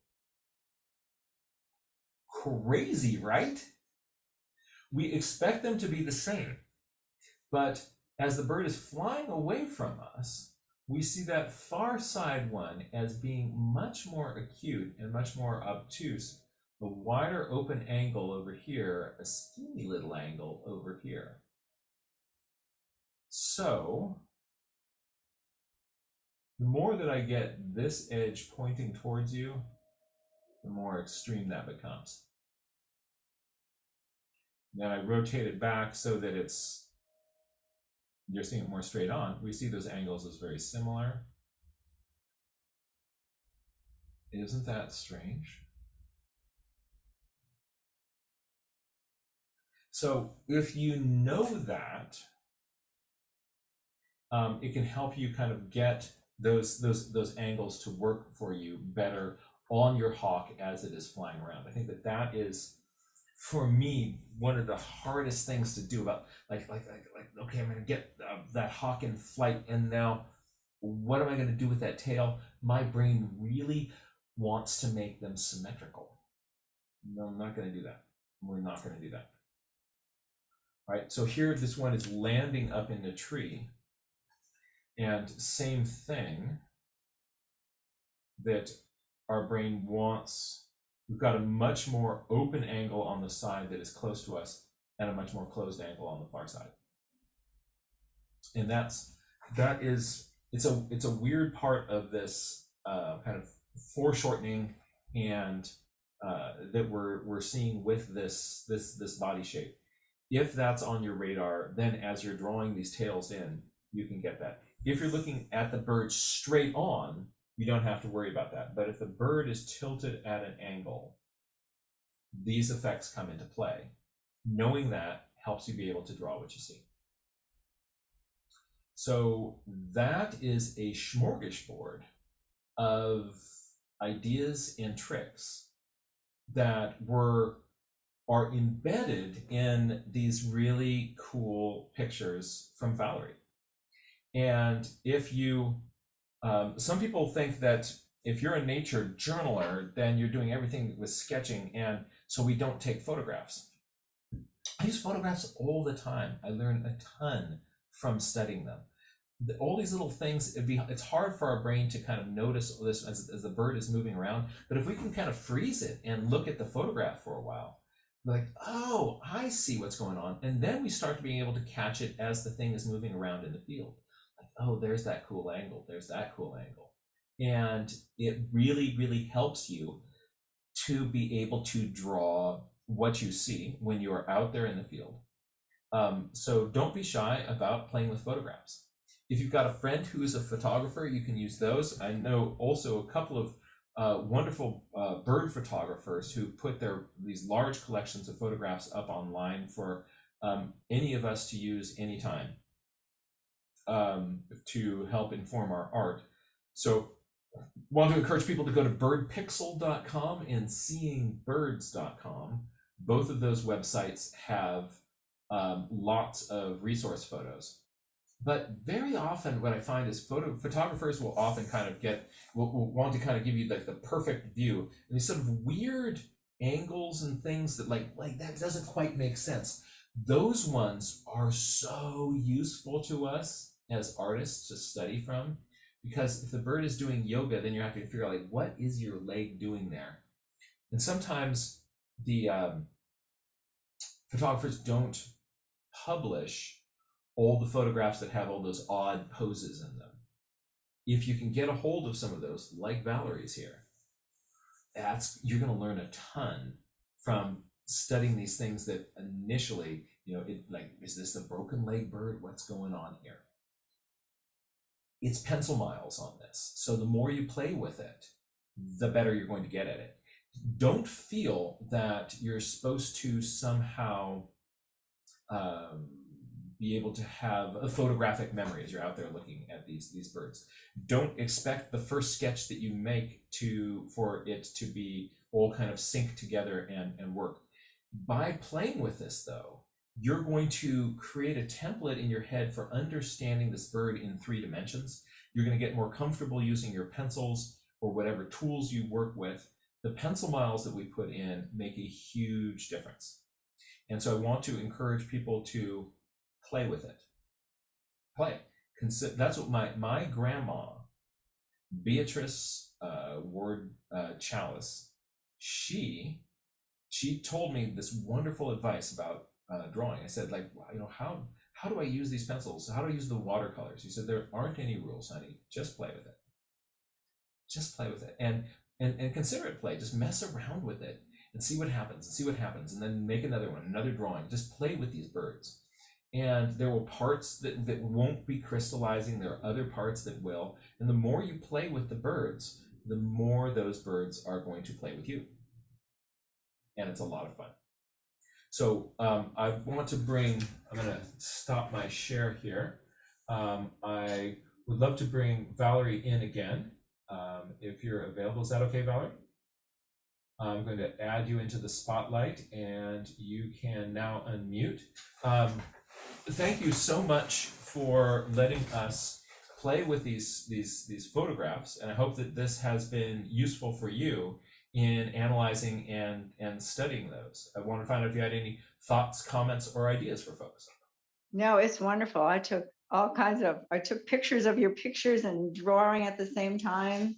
[SPEAKER 1] Crazy, right? We expect them to be the same, but as the bird is flying away from us, we see that far side one as being much more acute and much more obtuse. The wider open angle over here, a skinny little angle over here. So the more that I get this edge pointing towards you, the more extreme that becomes. Then I rotate it back so that you're seeing it more straight on. We see those angles as very similar. Isn't that strange? So if you know that, it can help you kind of get those angles to work for you better on your hawk as it is flying around. I think that is, for me, one of the hardest things to do about like okay, I'm going to get that hawk in flight, and now what am I going to do with that tail? My brain really wants to make them symmetrical. No, I'm not going to do that. We're not going to do that. All right, so here this one is landing up in the tree, and same thing, that our brain wants We've got a much more open angle on the side that is close to us and a much more closed angle on the far side. And that is it's a weird part of this kind of foreshortening and that we're seeing with this body shape. If that's on your radar, then as you're drawing these tails in, you can get that. If you're looking at the bird straight on, you don't have to worry about that. But if the bird is tilted at an angle, these effects come into play. Knowing that helps you be able to draw what you see. So that is a smorgasbord of ideas and tricks that are embedded in these really cool pictures from Valerie. And if you, some people think that if you're a nature journaler, then you're doing everything with sketching, and so we don't take photographs. I use photographs all the time. I learn a ton from studying them. All these little things, it's hard for our brain to kind of notice this as the bird is moving around, but if we can kind of freeze it and look at the photograph for a while, like, oh, I see what's going on. And then we start being able to catch it as the thing is moving around in the field. Like, oh, there's that cool angle. There's that cool angle. And it really, really helps you to be able to draw what you see when you are out there in the field. So don't be shy about playing with photographs. If you've got a friend who is a photographer, you can use those. I know also a couple of wonderful bird photographers who put these large collections of photographs up online for any of us to use anytime to help inform our art. So want to encourage people to go to birdpixel.com and seeingbirds.com. Both of those websites have lots of resource photos. But very often what I find is photographers will often kind of will want to kind of give you like the perfect view, and these sort of weird angles and things that like that doesn't quite make sense. Those ones are so useful to us as artists to study from, because if the bird is doing yoga, then you have to figure out like what is your leg doing there. And sometimes the photographers don't publish all the photographs that have all those odd poses in them. If you can get a hold of some of those, like Valerie's here, you're going to learn a ton from studying these things that initially, is this a broken leg bird? What's going on here? It's pencil miles on this. So the more you play with it, the better you're going to get at it. Don't feel that you're supposed to somehow be able to have a photographic memory as you're out there looking at these birds. Don't expect the first sketch that you make for it to be all kind of sync together and work. By playing with this though, you're going to create a template in your head for understanding this bird in 3 dimensions. You're going to get more comfortable using your pencils or whatever tools you work with. The pencil miles that we put in make a huge difference. And so I want to encourage people to play with it. Play. That's what my grandma, Beatrice Ward Chalice, she told me this wonderful advice about drawing. I said, like, how do I use these pencils? How do I use the watercolors? She said, there aren't any rules, honey. Just play with it. Just play with it. And consider it play. Just mess around with it and see what happens and see what happens. And then make another one, another drawing. Just play with these birds. And there will parts that won't be crystallizing. There are other parts that will. And the more you play with the birds, the more those birds are going to play with you. And it's a lot of fun. So I want to I'm going to stop my share here. I would love to bring Valerie in again if you're available. Is that okay, Valerie? I'm going to add you into the spotlight and you can now unmute. Thank you so much for letting us play with these photographs, and I hope that this has been useful for you in analyzing and studying those. I want to find out if you had any thoughts, comments, or ideas for folks.
[SPEAKER 2] No, it's wonderful. I took pictures of your pictures and drawing at the same time.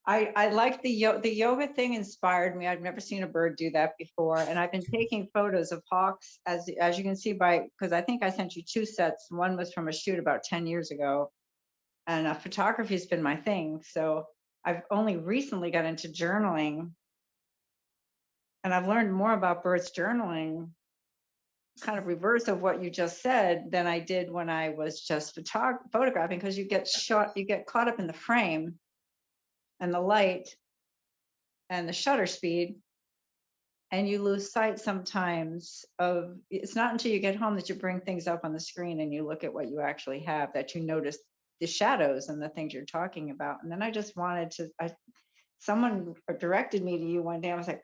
[SPEAKER 2] I like the yoga thing inspired me. I've never seen a bird do that before, and I've been taking photos of hawks as you can see by because I think I sent you two sets. One was from a shoot about 10 years ago, and photography has been my thing. So I've only recently got into journaling, and I've learned more about birds journaling, kind of reverse of what you just said, than I did when I was just photographing because you get caught up in the frame and the light and the shutter speed, and you lose sight sometimes of it's not until you get home that you bring things up on the screen and you look at what you actually have that you notice the shadows and the things you're talking about. And then I just wanted to someone directed me to you one day. I was like,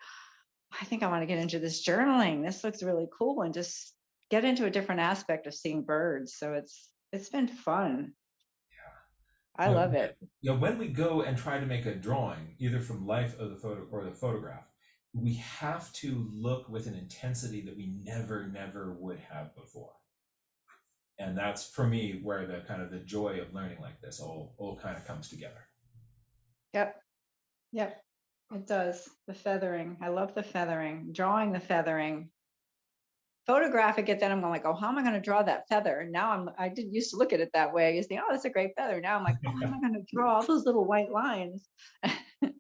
[SPEAKER 2] I think I want to get into this journaling. This looks really cool, and just get into a different aspect of seeing birds. So it's been fun. I
[SPEAKER 1] You know,
[SPEAKER 2] love it.
[SPEAKER 1] when we go and try to make a drawing, either from life of the photo or the photograph, we have to look with an intensity that we never would have before. And that's for me where the kind of the joy of learning like this all kind of comes together.
[SPEAKER 2] Yep. Yep. It does. The feathering. I love the feathering, drawing the feathering. Photographing it, then I'm going like, oh, how am I going to draw that feather? And now I didn't used to look at it that way. I used to think, oh, that's a great feather. Now I'm like, oh, how am I going to draw all those little white lines?
[SPEAKER 1] Yeah,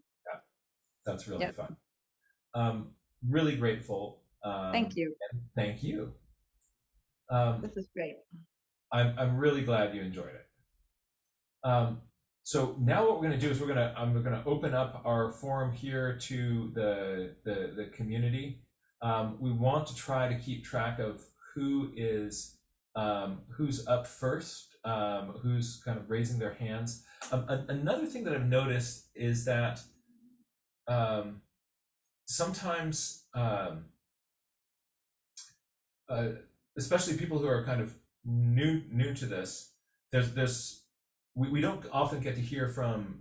[SPEAKER 1] that's really
[SPEAKER 2] Yep.
[SPEAKER 1] fun. Really grateful.
[SPEAKER 2] Thank you.
[SPEAKER 1] And thank you. Um,
[SPEAKER 2] This is great.
[SPEAKER 1] I'm really glad you enjoyed it. So now what we're going to do is I'm going to open up our forum here to the community. We want to try to keep track of who's up first, who's kind of raising their hands. Another thing that I've noticed is that um, sometimes, uh, especially people who are kind of new to this, there's we don't often get to hear from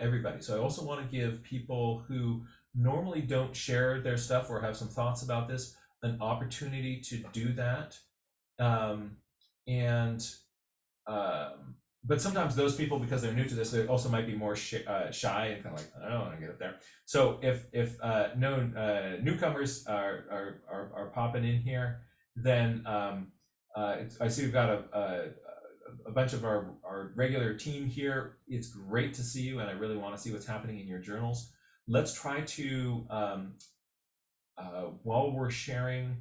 [SPEAKER 1] everybody. So I also want to give people who normally don't share their stuff or have some thoughts about this an opportunity to do that. Um, and but sometimes those people, because they're new to this, they also might be more shy and kind of like, I don't want to get up there. So if no newcomers are popping in here, then I see we've got a bunch of our regular team here. It's great to see you, and I really want to see what's happening in your journals. Let's try to, while we're sharing,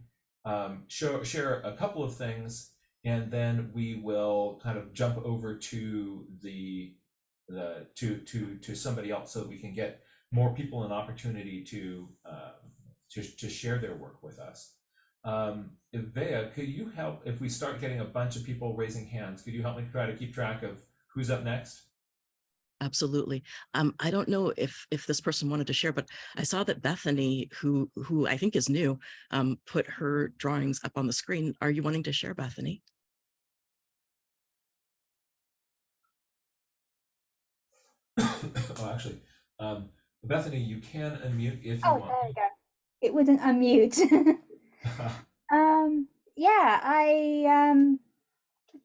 [SPEAKER 1] share a couple of things, and then we will kind of jump over to to somebody else so that we can get more people an opportunity to share their work with us. Ivea, could you help if we start getting a bunch of people raising hands? Could you help me try to keep track of who's up next?
[SPEAKER 3] Absolutely. I don't know if this person wanted to share, but I saw that Bethany, who I think is new, put her drawings up on the screen. Are you wanting to share, Bethany?
[SPEAKER 1] Oh, actually, Bethany, you can unmute if you
[SPEAKER 4] Oh,
[SPEAKER 1] want.
[SPEAKER 4] there we go. It wouldn't unmute. Yeah,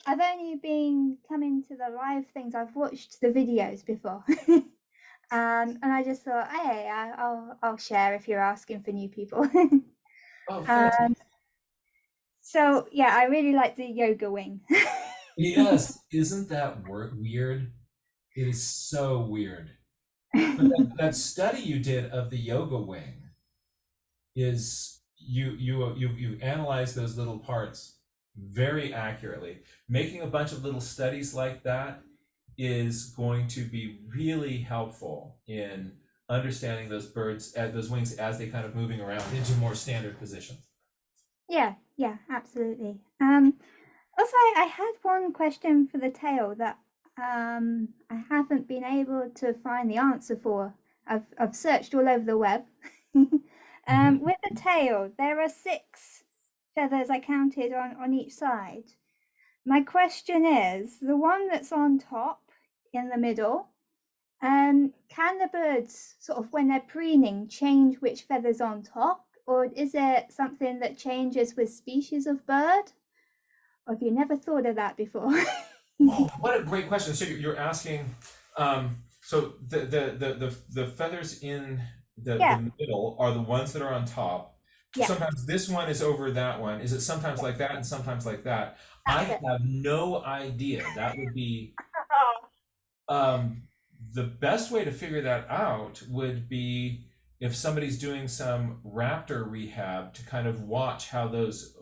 [SPEAKER 4] I've only been coming to the live things. I've watched the videos before. And I just thought, hey, I'll share if you're asking for new people.
[SPEAKER 1] Oh, fantastic.
[SPEAKER 4] So yeah, I really like the yoga wing.
[SPEAKER 1] Yes, isn't that weird? It is so weird. But that study you did of the yoga wing is you analyzed those little parts very accurately. Making a bunch of little studies like that is going to be really helpful in understanding those birds, those wings as they kind of moving around into more standard positions.
[SPEAKER 4] Yeah, absolutely. Also, I had one question for the tail that I haven't been able to find the answer for. I've searched all over the web. With the tail, there are 6 feathers I counted on each side. My question is, the one that's on top in the middle, can the birds sort of, when they're preening, change which feather's on top? Or is it something that changes with species of bird? Or have you never thought of that before?
[SPEAKER 1] Oh, what a great question. So you're asking, So the feathers in
[SPEAKER 4] Yeah,
[SPEAKER 1] the middle are the ones that are on top.
[SPEAKER 4] yeah,
[SPEAKER 1] Sometimes this one is over that one. Is it sometimes
[SPEAKER 4] yeah,
[SPEAKER 1] like that and sometimes like that? I
[SPEAKER 4] that's it.
[SPEAKER 1] have no idea. That would be
[SPEAKER 4] Oh,
[SPEAKER 1] um, the best way to figure that out would be if somebody's doing some raptor rehab to kind of watch how those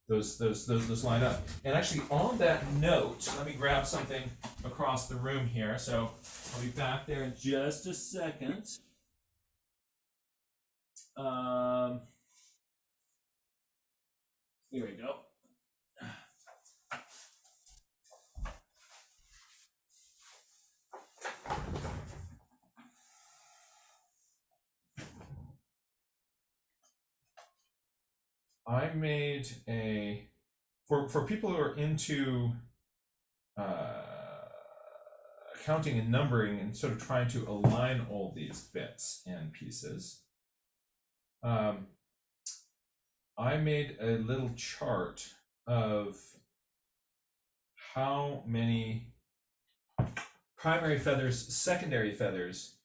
[SPEAKER 1] line up. And actually, on that note, let me grab something across the room here. So I'll be back there in just a second. Um, Here we go. I made a for people who are into uh, counting and numbering and sort of trying to align all these bits and pieces. Um, I made a little chart of how many primary feathers, secondary feathers,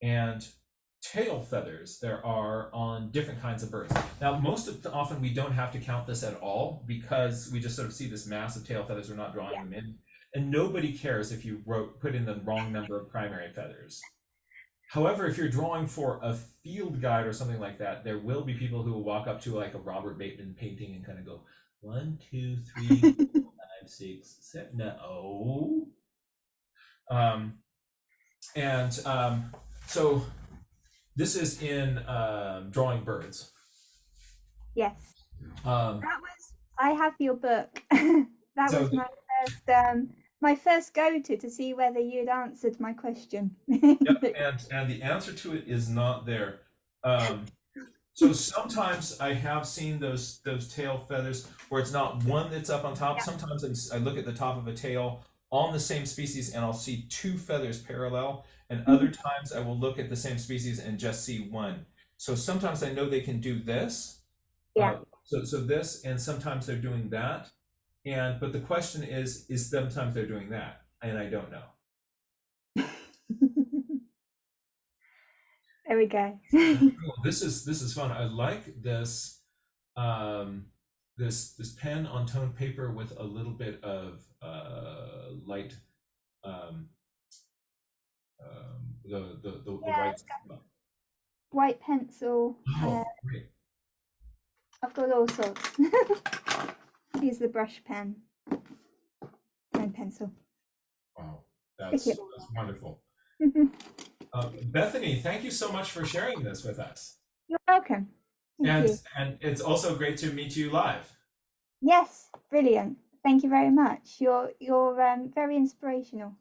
[SPEAKER 1] and tail feathers there are on different kinds of birds. Now, often we don't have to count this at all because we just sort of see this mass of tail feathers. We're not drawing
[SPEAKER 4] yeah.
[SPEAKER 1] them in, and nobody cares if you put in the wrong number of primary feathers. However, if you're drawing for a field guide or something like that, there will be people who will walk up to like a Robert Bateman painting and kind of go 1, 2, 3, 4, 5, 6, 7. No. Um, and so this is in drawing birds.
[SPEAKER 4] Yes,
[SPEAKER 1] Um,
[SPEAKER 4] that was. I have your book. That
[SPEAKER 1] so
[SPEAKER 4] was my first go to see whether you'd answered my question.
[SPEAKER 1] yep, and the answer to it is not there. Um, so sometimes I have seen those tail feathers where it's not one that's up on top.
[SPEAKER 4] Yeah.
[SPEAKER 1] Sometimes I look at the top of a tail on the same species and I'll see two feathers parallel, and other
[SPEAKER 4] Mhm.
[SPEAKER 1] times I will look at the same species and just see one. So sometimes I know they can do this,
[SPEAKER 4] Yeah.
[SPEAKER 1] so this, and sometimes they're doing that. And but the question is sometimes they're doing that, and I don't know.
[SPEAKER 4] There we go.
[SPEAKER 1] Cool. This is fun. I like this this pen on toned paper with a little bit of light um, the
[SPEAKER 4] Yeah,
[SPEAKER 1] white
[SPEAKER 4] it's got
[SPEAKER 1] stuff.
[SPEAKER 4] white pencil.
[SPEAKER 1] Oh, great.
[SPEAKER 4] I've got all sorts. Use the brush pen and pencil.
[SPEAKER 1] Wow,
[SPEAKER 4] Stick it
[SPEAKER 1] that's wonderful.
[SPEAKER 4] all.
[SPEAKER 1] Bethany, thank you so much for sharing this with us.
[SPEAKER 4] You're welcome. Thank
[SPEAKER 1] And
[SPEAKER 4] you.
[SPEAKER 1] and it's also great to meet you live.
[SPEAKER 4] Yes, brilliant. Thank you very much. You're very inspirational.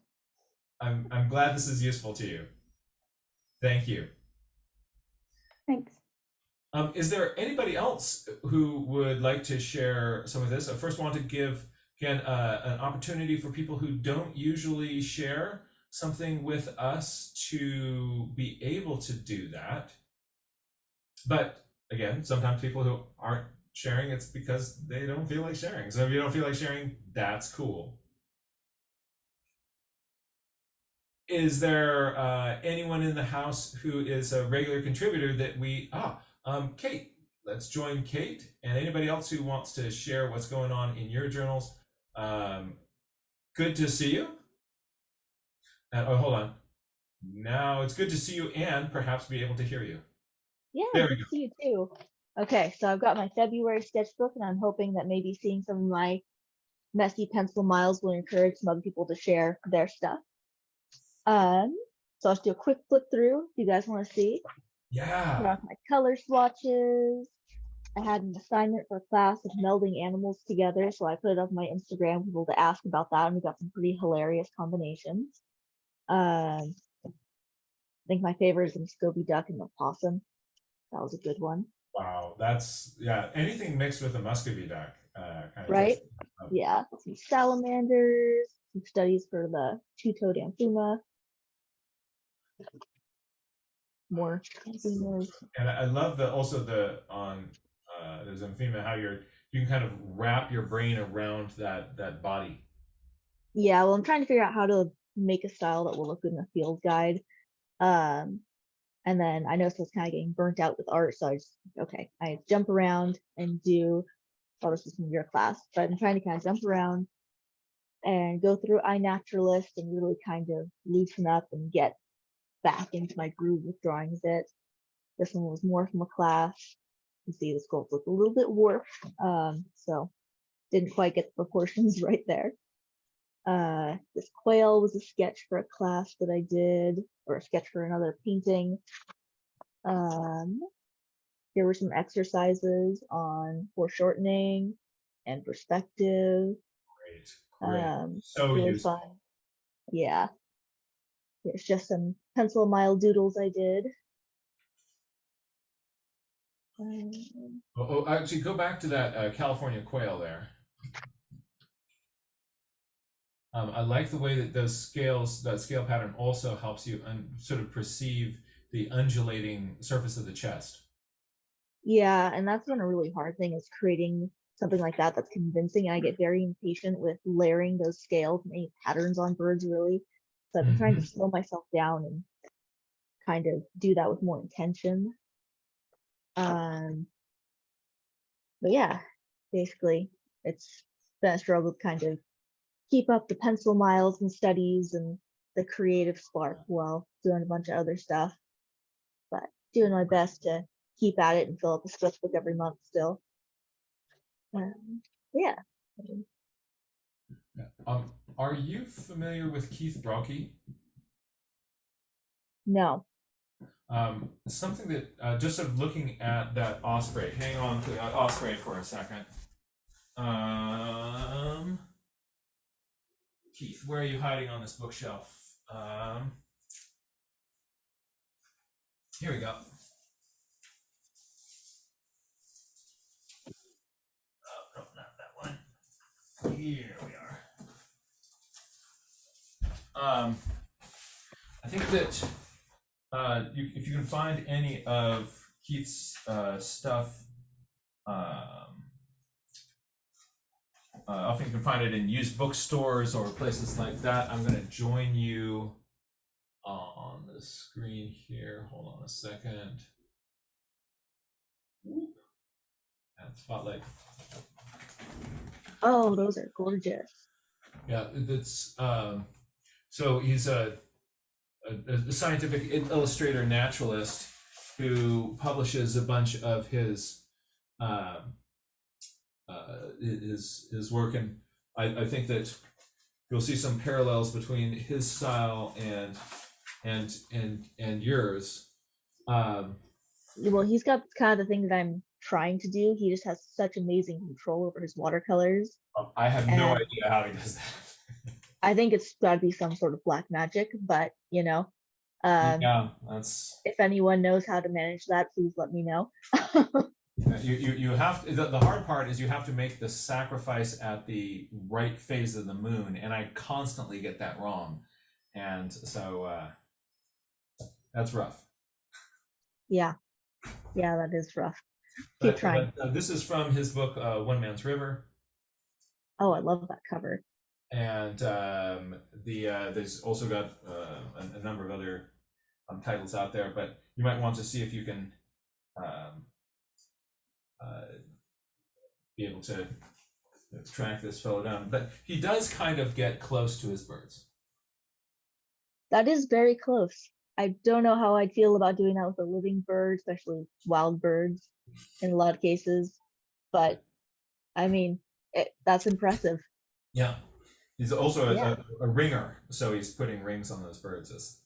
[SPEAKER 1] I'm glad this is useful to you. Thank you.
[SPEAKER 4] Thanks.
[SPEAKER 1] Is there anybody else who would like to share some of this? I first want to give again an opportunity for people who don't usually share something with us to be able to do that. But again, sometimes people who aren't sharing, it's because they don't feel like sharing. So if you don't feel like sharing, that's cool. Is there anyone in the house who is a regular contributor that Kate, let's join Kate, and anybody else who wants to share what's going on in your journals. Um, Good to see you. And oh, hold on. Now it's good to see you and perhaps be able to hear you.
[SPEAKER 5] Yeah,
[SPEAKER 1] There we
[SPEAKER 5] good to see you too. Okay, so I've got my February sketchbook, and I'm hoping that maybe seeing some of my messy pencil miles will encourage some other people to share their stuff. So I'll just do a quick flip through if you guys want to see.
[SPEAKER 1] go.
[SPEAKER 5] Put
[SPEAKER 1] Yeah.
[SPEAKER 5] off my color swatches. I had an assignment for a class of melding animals together, so I put it up on my Instagram for people to ask about that, and we got some pretty hilarious combinations. I think my favorite is the Scooby Duck and the possum. That was a good one.
[SPEAKER 1] Wow. That's anything mixed with a muscovy duck kind of
[SPEAKER 5] Right?
[SPEAKER 1] takes it up.
[SPEAKER 5] Yeah, some salamanders, some studies for the two-toed amphima, more amphimas.
[SPEAKER 1] And I love the on there's amphibia how you can kind of wrap your brain around that body.
[SPEAKER 5] Yeah, well, I'm trying to figure out how to make a style that will look good in a field guide. And then I noticed I was kind of getting burnt out with art, so I just, okay, I jump around and do, well, this is from your class, but I'm trying to kind of jump around and go through iNaturalist and really kind of loosen up and get back into my groove with drawing a bit. This one was more from a class. You see the sculpt look a little bit warped, so didn't quite get the proportions right there. This quail was a sketch for a class that I did, or a sketch for another painting. There were some exercises on foreshortening and perspective.
[SPEAKER 1] Great. So
[SPEAKER 5] Really
[SPEAKER 1] useful.
[SPEAKER 5] fun. Yeah. There's just some pencil mile doodles I did.
[SPEAKER 1] Actually, go back to that California quail there. I like the way that those scales, that scale pattern also helps you sort of perceive the undulating surface of the chest.
[SPEAKER 5] Yeah, and that's been a really hard thing, is creating something like that that's convincing. I get very impatient with layering those scales and any patterns on birds, really. So I've been trying to slow myself down and kind of do that with more intention. But yeah, basically, it's been a struggle to kind of keep up the pencil miles and studies and the creative spark while doing a bunch of other stuff. But doing my best to keep at it and fill up a sketchbook every month still. Yeah.
[SPEAKER 1] Are you familiar with Keith Brockie?
[SPEAKER 5] No.
[SPEAKER 1] Something that just sort of looking at that osprey. Hang on to that osprey for a second. Keith, where are you hiding on this bookshelf? Here we go. Oh, no, not that one. Here we are. I think that if you can find any of Keith's stuff, often you can find it in used bookstores or places like that. I'm going to join you on the screen here. Hold on a second. Whoop. And spotlight.
[SPEAKER 5] Oh, those are gorgeous.
[SPEAKER 1] Yeah, that's so he's a scientific illustrator naturalist who publishes a bunch of his work, and I think that you'll see some parallels between his style and yours.
[SPEAKER 5] Well, he's got kind of the thing that I'm trying to do. He just has such amazing control over his watercolors.
[SPEAKER 1] I have no idea how he does that.
[SPEAKER 5] I think it's got to be some sort of black magic, but
[SPEAKER 1] Yeah, that's.
[SPEAKER 5] If anyone knows how to manage that, please let me know.
[SPEAKER 1] You have to, the hard part is you have to make the sacrifice at the right phase of the moon, and I constantly get that wrong, and so that's rough.
[SPEAKER 5] Yeah, that is rough. Keep trying.
[SPEAKER 1] But this is from his book One Man's River.
[SPEAKER 5] Oh, I love that cover.
[SPEAKER 1] And there's also got a number of other titles out there, but you might want to see if you can be able to track this fellow down. But he does kind of get close to his birds.
[SPEAKER 5] That is very close. I don't know how I'd feel about doing that with a living bird, especially wild birds in a lot of cases. But I mean, that's impressive.
[SPEAKER 1] Yeah. He's also a ringer, so he's putting rings on those birds.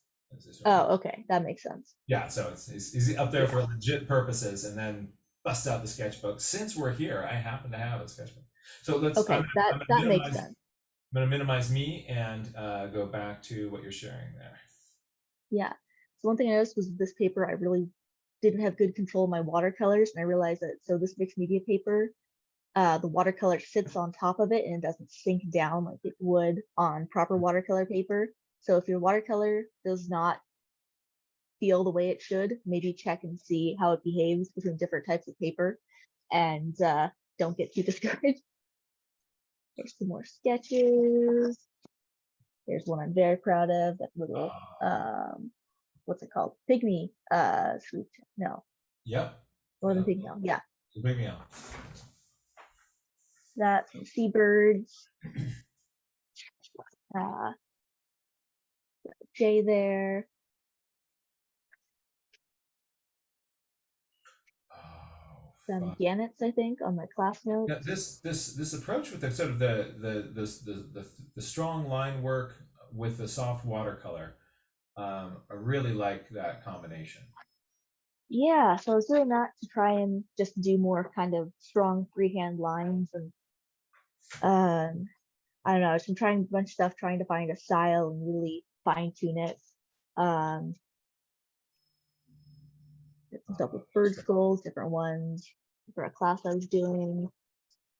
[SPEAKER 5] Oh, okay, that makes sense.
[SPEAKER 1] Yeah, so he's up there for legit purposes, and then bust out the sketchbook. Since we're here, I happen to have a sketchbook. So let's.
[SPEAKER 5] Okay, that makes sense.
[SPEAKER 1] I'm going to minimize me and go back to what you're sharing there.
[SPEAKER 5] Yeah. So one thing I noticed was this paper, I really didn't have good control of my watercolors, and I realized that so this mixed media paper, the watercolor sits on top of it and it doesn't sink down like it would on proper watercolor paper. So if your watercolor does not feel the way it should, maybe check and see how it behaves between different types of paper, and don't get too discouraged. There's some more sketches. Here's one I'm very proud of, that little, what's it called? Pygmy, swoop. No,
[SPEAKER 1] Yep.
[SPEAKER 5] northern
[SPEAKER 1] Yep.
[SPEAKER 5] pygmy. Yeah,
[SPEAKER 1] Bring me on.
[SPEAKER 5] that's some seabirds. Uh, Jay there.
[SPEAKER 1] Oh,
[SPEAKER 5] Some
[SPEAKER 1] fuck.
[SPEAKER 5] gannets, I think, on my class
[SPEAKER 1] Yeah,
[SPEAKER 5] notes.
[SPEAKER 1] this approach with the sort of the strong line work with the soft watercolor, I really like that combination.
[SPEAKER 5] Yeah, so I was doing that to try and just do more kind of strong freehand lines, and um, I don't know, I've been trying a bunch of stuff, trying to find a style and really fine tune it. Um, did some stuff with bird skulls, different ones for a class I was doing.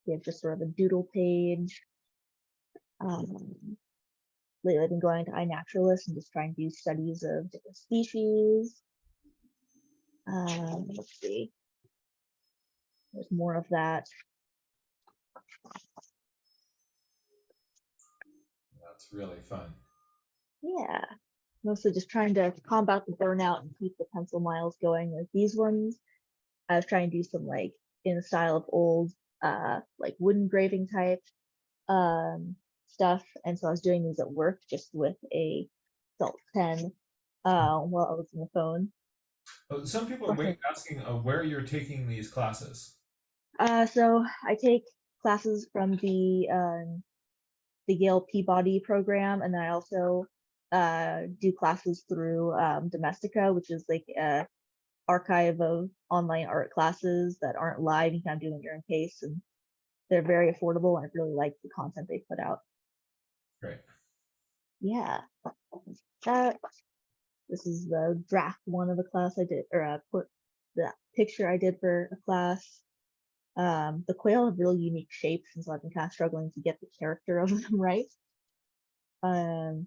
[SPEAKER 5] We have just sort of a doodle page. Um, Lately I've been going to iNaturalist and just trying to do studies of different species. Let's see, there's more of that.
[SPEAKER 1] That's really fun.
[SPEAKER 5] Yeah, mostly just trying to combat the burnout and keep the pencil miles going. Like these ones, I was trying to do some like in the style of old, like wood engraving type stuff, and so I was doing these at work just with a felt pen while I was on the phone.
[SPEAKER 1] Some people are
[SPEAKER 5] Brushing.
[SPEAKER 1] asking where you're taking these classes.
[SPEAKER 5] So I take classes from the Yale Peabody program, and then I also do classes through Domestika, which is like a archive of online art classes that aren't live. You can kind of do it at your own pace, and they're very affordable, and I really like the content they put out.
[SPEAKER 1] Great.
[SPEAKER 5] Yeah. That This is the draft one of a class I did, or put that picture I did for a class. The quail have really unique shapes, and so I've been kind of struggling to get the character of them right. Um,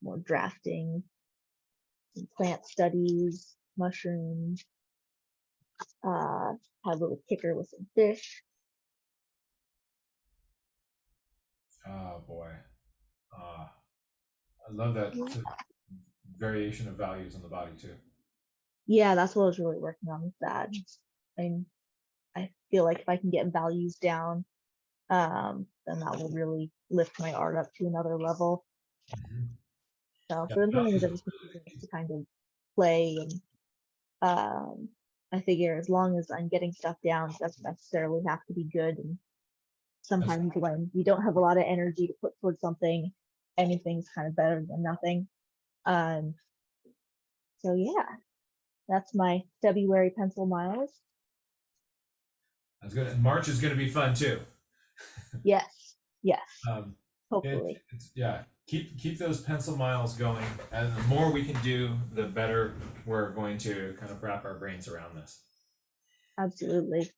[SPEAKER 5] More drafting, plant studies, mushrooms. Have a little kicker with some fish.
[SPEAKER 1] Oh boy. I love that sort of variation of values on the body too.
[SPEAKER 5] Yeah, that's what I was really working on with that. And I feel like if I can get values down, then that will really lift my art up to another level.
[SPEAKER 1] Mm-hmm.
[SPEAKER 5] So,
[SPEAKER 1] Yeah,
[SPEAKER 5] but the thing is,
[SPEAKER 1] values
[SPEAKER 5] I
[SPEAKER 1] are
[SPEAKER 5] just been
[SPEAKER 1] really
[SPEAKER 5] using this
[SPEAKER 1] key.
[SPEAKER 5] to kind of play, and I figure as long as I'm getting stuff down, it doesn't necessarily have to be good. And
[SPEAKER 1] That's
[SPEAKER 5] sometimes when you don't have a lot of energy to put towards something, anything's kind of better than nothing. Um, so yeah, that's my February pencil miles.
[SPEAKER 1] good. And March is going to be fun too.
[SPEAKER 5] Yes, yes,
[SPEAKER 1] Um,
[SPEAKER 5] hopefully,
[SPEAKER 1] yeah. Keep those pencil miles going, and the more we can do, the better we're going to kind of wrap our brains around this.
[SPEAKER 5] absolutely.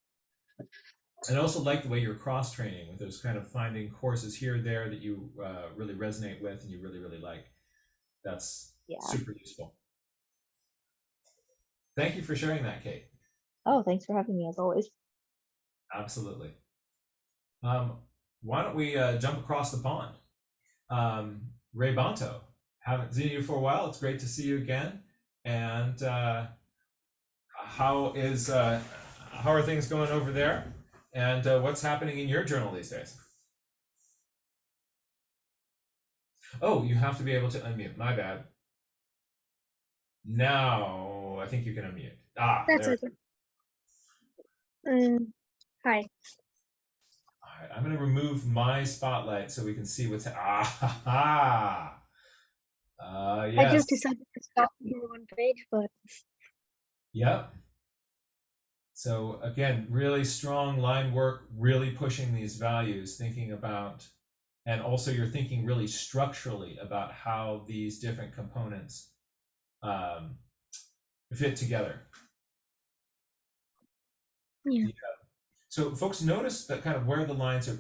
[SPEAKER 1] And I also like the way you're cross training with those kind of finding courses here or there that you really resonate with and you really like. That's
[SPEAKER 5] Yeah.
[SPEAKER 1] super useful. Thank you for sharing that, Kate.
[SPEAKER 5] Oh, thanks for having me as always.
[SPEAKER 1] Absolutely. Why don't we jump across the pond? Ray Bonto, haven't seen you for a while. It's great to see you again. And how are things going over there? And what's happening in your journal these days? Oh, you have to be able to unmute. My bad. Now I think you can unmute.
[SPEAKER 6] That's
[SPEAKER 1] There.
[SPEAKER 6] okay. Hi.
[SPEAKER 1] All right, I'm going to remove my spotlight so we can see what's
[SPEAKER 6] I just
[SPEAKER 1] yes.
[SPEAKER 6] decided to stop doing one page, but
[SPEAKER 1] Yep. So again, really strong line work, really pushing these values, thinking about, and also you're thinking really structurally about how these different components um, fit together.
[SPEAKER 6] yeah.
[SPEAKER 1] So folks, notice that kind of where the lines are,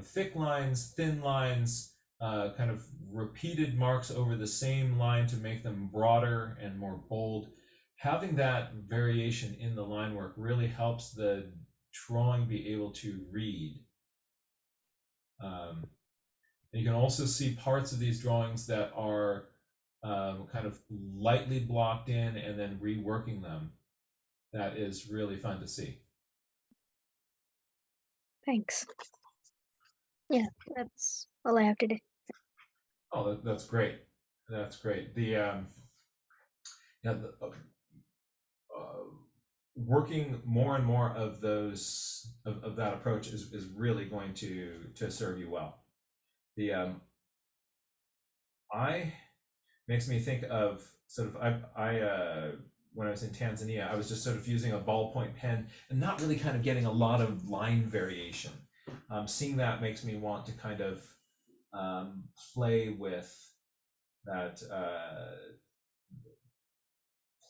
[SPEAKER 1] thick lines, thin lines, kind of repeated marks over the same line to make them broader and more bold. Having that variation in the line work really helps the drawing be able to read. And you can also see parts of these drawings that are kind of lightly blocked in and then reworking them. That is really fun to see.
[SPEAKER 6] Thanks. Yeah, that's all I have to do.
[SPEAKER 1] Oh, that's great. That's great. The working more and more of those of that approach is really going to serve you well. The I makes me think of sort of I when I was in Tanzania, I was just sort of using a ballpoint pen and not really kind of getting a lot of line variation. Seeing that makes me want to kind of play with that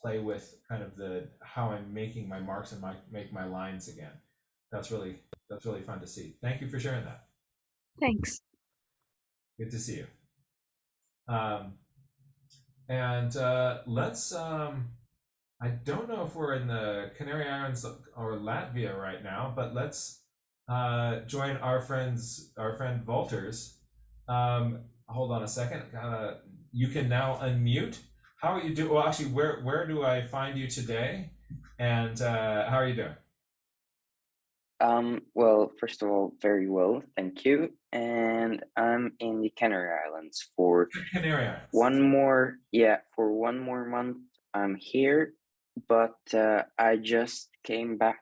[SPEAKER 1] play with kind of the how I'm making my marks and make my lines again. That's really fun to see. Thank you for sharing that.
[SPEAKER 6] Thanks.
[SPEAKER 1] Good to see you. And let's I don't know if we're in the Canary Islands or Latvia right now, but let's join our friend Walters. Hold on a second. You can now unmute. How are you doing? Well, actually, where do I find you today? And how are you doing?
[SPEAKER 7] Well, first of all, very well, thank you. And I'm in the Canary Islands for
[SPEAKER 1] Canary Islands.
[SPEAKER 7] For one more month. I'm here, but I just came back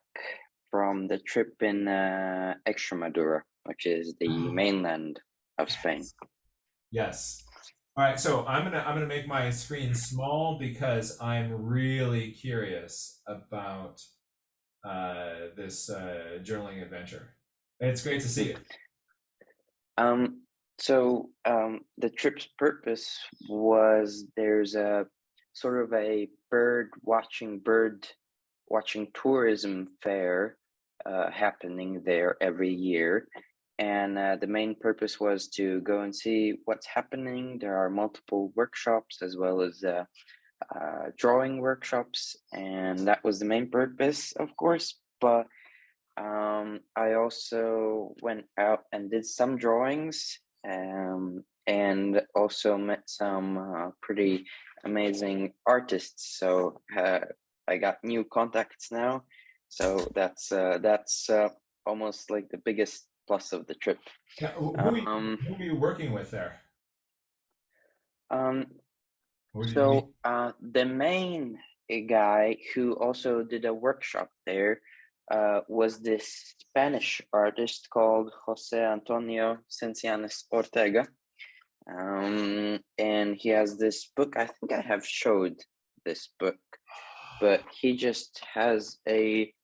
[SPEAKER 7] from the trip in Extremadura, which is the mainland of Spain.
[SPEAKER 1] Yes. All right, so I'm gonna make my screen small because I'm really curious about this journaling adventure. It's great to see you.
[SPEAKER 7] The trip's purpose was there's a sort of a bird watching tourism fair happening there every year. And the main purpose was to go and see what's happening. There are multiple workshops as well as drawing workshops, and that was the main purpose, of course. But I also went out and did some drawings, and also met some pretty amazing artists. So I got new contacts now. So that's almost like the biggest plus of the trip.
[SPEAKER 1] Now, who are you working with there?
[SPEAKER 7] The main guy who also did a workshop there was this Spanish artist called Jose Antonio Cencianes Ortega. And he has this book. I think I have showed this book, but he just has a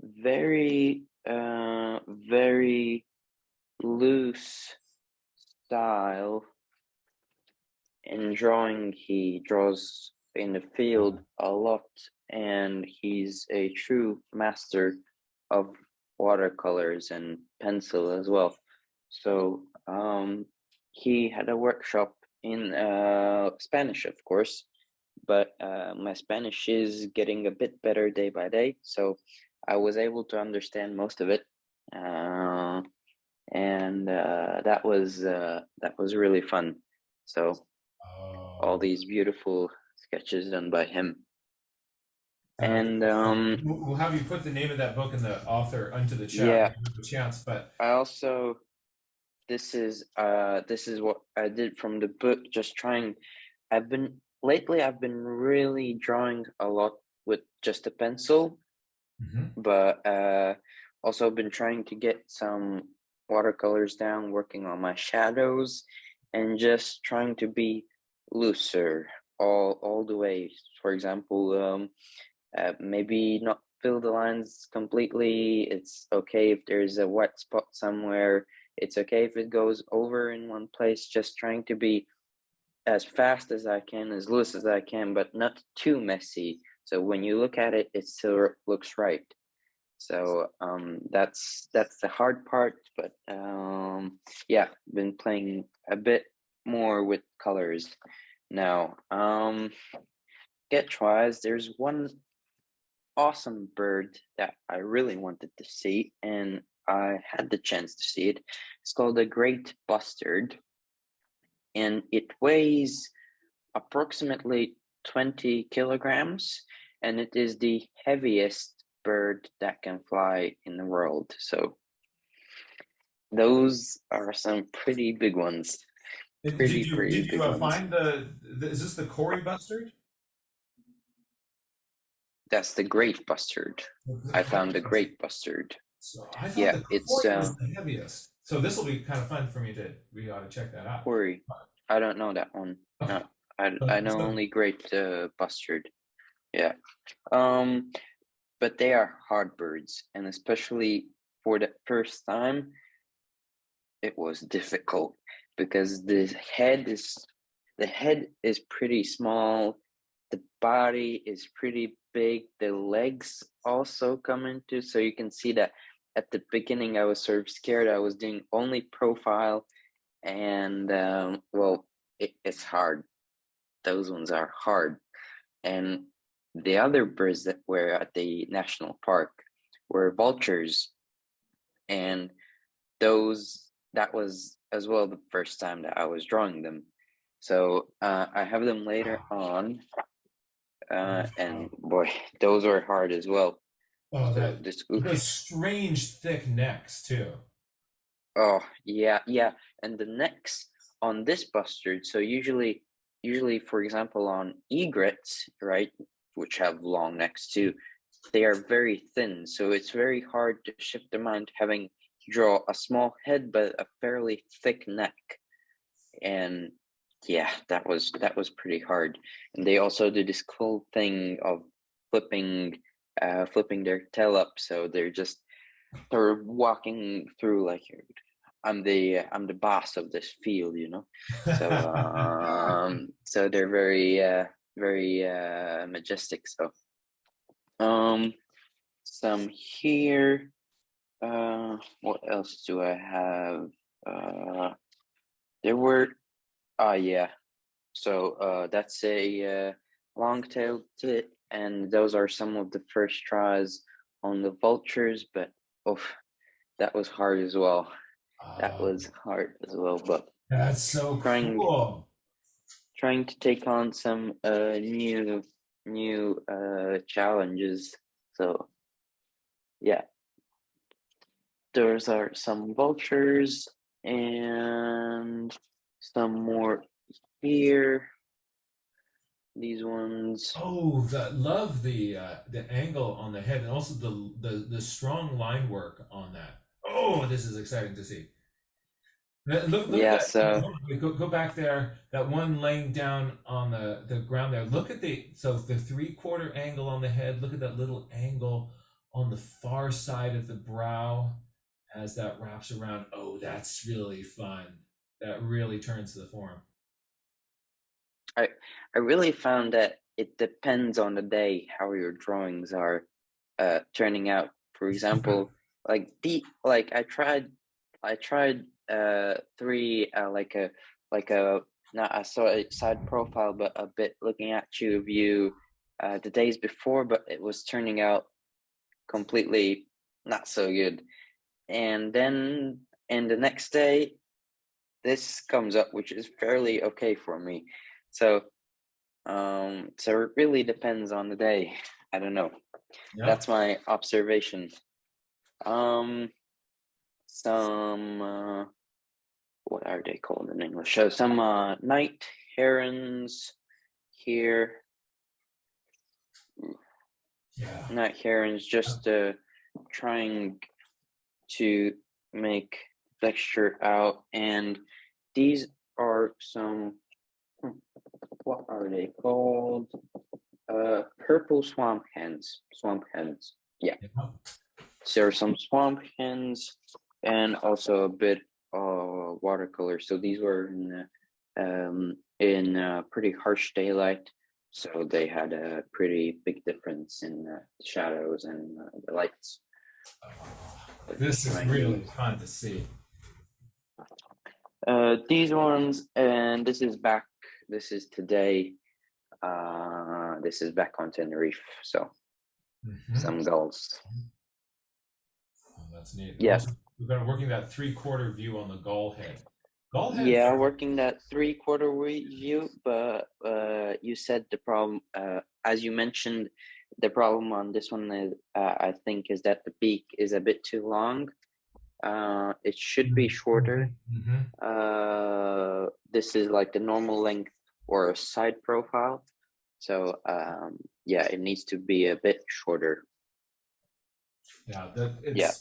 [SPEAKER 7] very, very loose style in drawing. He draws in the field a lot, and he's a true master of watercolors and pencil as well. So he had a workshop in Spanish, of course, but my Spanish is getting a bit better day by day, so I was able to understand most of it. And that was really fun. So all these beautiful sketches done by him. And
[SPEAKER 1] we'll have you put the name of that book and the author into the chat.
[SPEAKER 7] Yeah,
[SPEAKER 1] the chance. But
[SPEAKER 7] I also this is what I did from the book. Just trying. I've been really drawing a lot with just a pencil, but also been trying to get some watercolors down, working on my shadows, and just trying to be looser all the way. For example, maybe not fill the lines completely. It's okay if there's a wet spot somewhere. It's okay if it goes over in one place. Just trying to be as fast as I can, as loose as I can, but not too messy. So when you look at it, it still looks right. So that's the hard part. But yeah, been playing a bit more with colors now. Sketch-wise, there's one awesome bird that I really wanted to see, and I had the chance to see it. It's called a great bustard, and it weighs approximately 20 kilograms, and it is the heaviest bird that can fly in the world. So those are some pretty big ones.
[SPEAKER 1] And
[SPEAKER 7] Pretty
[SPEAKER 1] did
[SPEAKER 7] big
[SPEAKER 1] you
[SPEAKER 7] ones.
[SPEAKER 1] find is this the Cory bustard?
[SPEAKER 7] That's the great bustard. I found the great bustard.
[SPEAKER 1] So I thought
[SPEAKER 7] Yeah,
[SPEAKER 1] the
[SPEAKER 7] it's
[SPEAKER 1] Cory was the heaviest. So this will be kind of fun for me to. We ought to check that out.
[SPEAKER 7] Cory. I don't know that one. No, I know only great bustard. Yeah. But they are hard birds, and especially for the first time, it was difficult because the head is pretty small, the body is pretty big, the legs also come into, so you can see that at the beginning I was sort of scared. I was doing only profile, and well, it's hard. Those ones are hard. And the other birds that were at the national park were vultures, and that was as well the first time that I was drawing them. So I have them later on, and boy, those were hard as well.
[SPEAKER 1] Oh,
[SPEAKER 7] So
[SPEAKER 1] that
[SPEAKER 7] this,
[SPEAKER 1] those strange thick necks too.
[SPEAKER 7] oh yeah, and the necks on this bustard. So usually, for example, on egrets, right, which have long necks too, they are very thin. So it's very hard to shift their mind having draw a small head but a fairly thick neck. And yeah, that was pretty hard. And they also do this cool thing of flipping their tail up, so they're just sort of walking through like I'm the boss of this field, you know. So so they're very majestic. So some here. What else do I have? There were yeah. So that's a long-tailed tit, and those are some of the first tries on the vultures, but oh, that was hard as well. That was hard as well, but
[SPEAKER 1] That's so
[SPEAKER 7] trying
[SPEAKER 1] cool.
[SPEAKER 7] to take on some new challenges. So yeah, those are some vultures and some more here. These ones.
[SPEAKER 1] Oh, love the angle on the head and also the strong line work on that. Oh, this is exciting to see. Look at
[SPEAKER 7] Yeah,
[SPEAKER 1] that.
[SPEAKER 7] so
[SPEAKER 1] Go back there. That one laying down on the ground there. Look at the 3/4 angle on the head. Look at that little angle on the far side of the brow as that wraps around. Oh, that's really fun. That really turns the form.
[SPEAKER 7] I really found that it depends on the day how your drawings are turning out. For example, like I tried three like a not a side profile, but a bit looking at you view the days before, but it was turning out completely not so good. And then the next day this comes up, which is fairly okay for me. So so it really depends on the day. I don't know.
[SPEAKER 1] Yeah.
[SPEAKER 7] That's my observation. Some what are they called in English? So some night herons here.
[SPEAKER 1] Yeah.
[SPEAKER 7] Night herons, just trying to make texture out, and these are some. What are they called? Purple swamp hens. Yeah. So there are some swamp hens and also a bit of watercolor. So these were in pretty harsh daylight, so they had a pretty big difference in shadows and the lights.
[SPEAKER 1] This is really fun to see.
[SPEAKER 7] These ones, and this is back. This is today. This is back on Tenerife. So some gulls.
[SPEAKER 1] Oh, that's neat.
[SPEAKER 7] Yeah.
[SPEAKER 1] Also, we've been working that 3/4 view on the gull head. Bald-headed
[SPEAKER 7] Yeah,
[SPEAKER 1] frog.
[SPEAKER 7] working that 3/4 view, but you said the problem, as you mentioned, the problem on this one is, I think, is that the beak is a bit too long. It should be shorter. This is like the normal length or side profile. So yeah, it needs to be a bit shorter.
[SPEAKER 1] Yeah,
[SPEAKER 7] Yeah,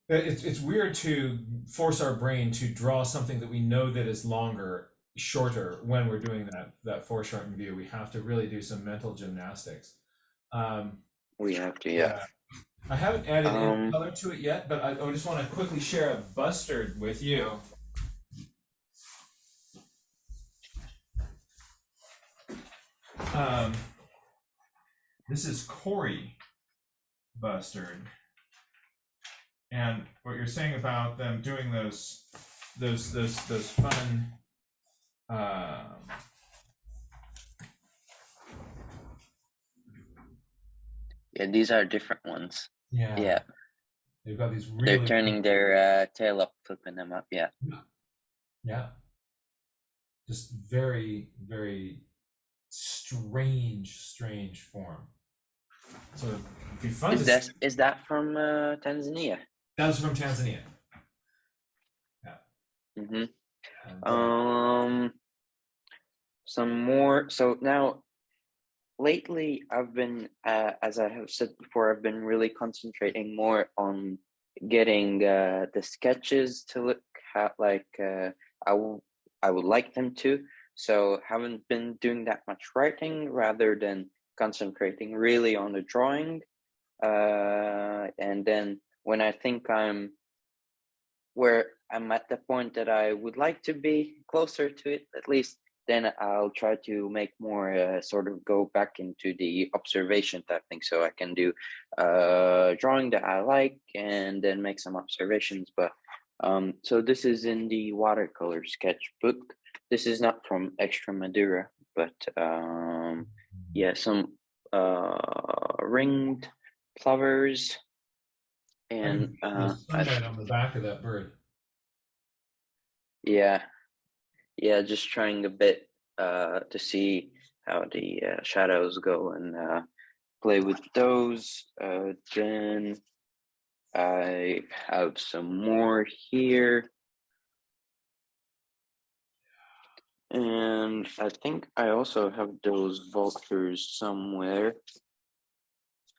[SPEAKER 1] it's weird to force our brain to draw something that we know that is longer, shorter when we're doing that foreshortened view. We have to really do some mental gymnastics. Um,
[SPEAKER 7] we have to, yeah.
[SPEAKER 1] yeah, I haven't added any
[SPEAKER 7] Um,
[SPEAKER 1] color to it yet, but I just want to quickly share a bustard with you. Um, this is Corey bustard, and what you're saying about them doing those fun.
[SPEAKER 7] yeah, these are different ones.
[SPEAKER 1] Yeah,
[SPEAKER 7] Yeah,
[SPEAKER 1] they've got these
[SPEAKER 7] they're
[SPEAKER 1] really
[SPEAKER 7] turning their tail up, flipping them up. Yeah.
[SPEAKER 1] yeah, just very very strange form. So it'd be fun to see.
[SPEAKER 7] Is that from Tanzania?
[SPEAKER 1] That was from Tanzania. Yeah.
[SPEAKER 7] Mm-hmm.
[SPEAKER 1] And,
[SPEAKER 7] Some more. So now, lately, I've been, as I have said before, I've been really concentrating more on getting the sketches to look like I would like them to. So haven't been doing that much writing, rather than concentrating really on the drawing. And then when I think where I'm at the point that I would like to be, closer to it at least, then I'll try to make more, sort of go back into the observation type thing, so I can do drawing that I like and then make some observations. But so this is in the watercolor sketchbook. This is not from Extra Madura, but yeah, some ringed plovers
[SPEAKER 1] I can
[SPEAKER 7] and
[SPEAKER 1] feel the sunlight on the back of that bird.
[SPEAKER 7] yeah, yeah, just trying a bit to see how the shadows go, and play with those. Then I have some more here, and I think I also have those vultures somewhere.
[SPEAKER 1] It's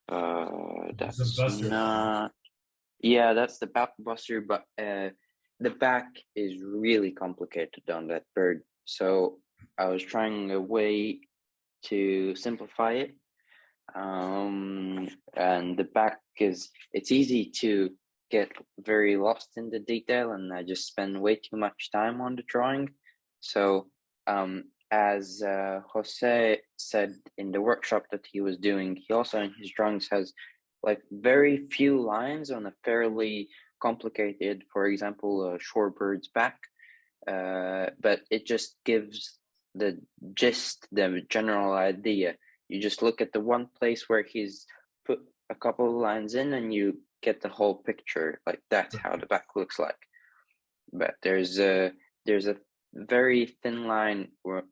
[SPEAKER 1] a
[SPEAKER 7] That's
[SPEAKER 1] bustard.
[SPEAKER 7] not. Yeah, that's the buster, but the back is really complicated on that bird. So I was trying a way to simplify it. And the back it's easy to get very lost in the detail, and I just spend way too much time on the drawing. So as Jose said in the workshop that he was doing, he also in his drawings has like very few lines on a fairly complicated, for example, shorebird's back, but it just gives the gist, the general idea. You just look at the one place where he's put a couple of lines in, and you get the whole picture. Like that's how the back looks like. But there's a very thin line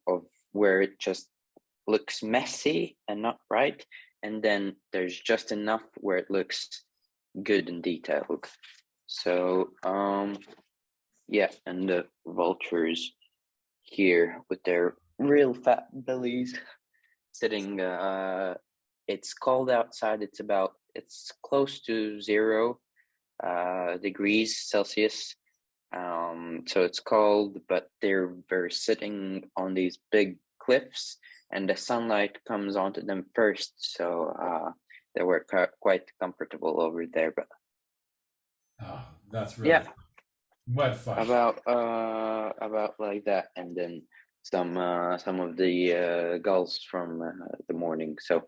[SPEAKER 7] of where it just looks messy and not right, and then there's just enough where it looks good and detailed. So yeah, and the vultures here with their real fat bellies sitting. It's cold outside. It's close to 0 degrees Celsius. So it's cold, but they're sitting on these big cliffs, and the sunlight comes onto them first. So they were quite comfortable over there. But
[SPEAKER 1] Oh, that's really
[SPEAKER 7] yeah,
[SPEAKER 1] fun. What fun.
[SPEAKER 7] about like that, and then some of the gulls from the morning. So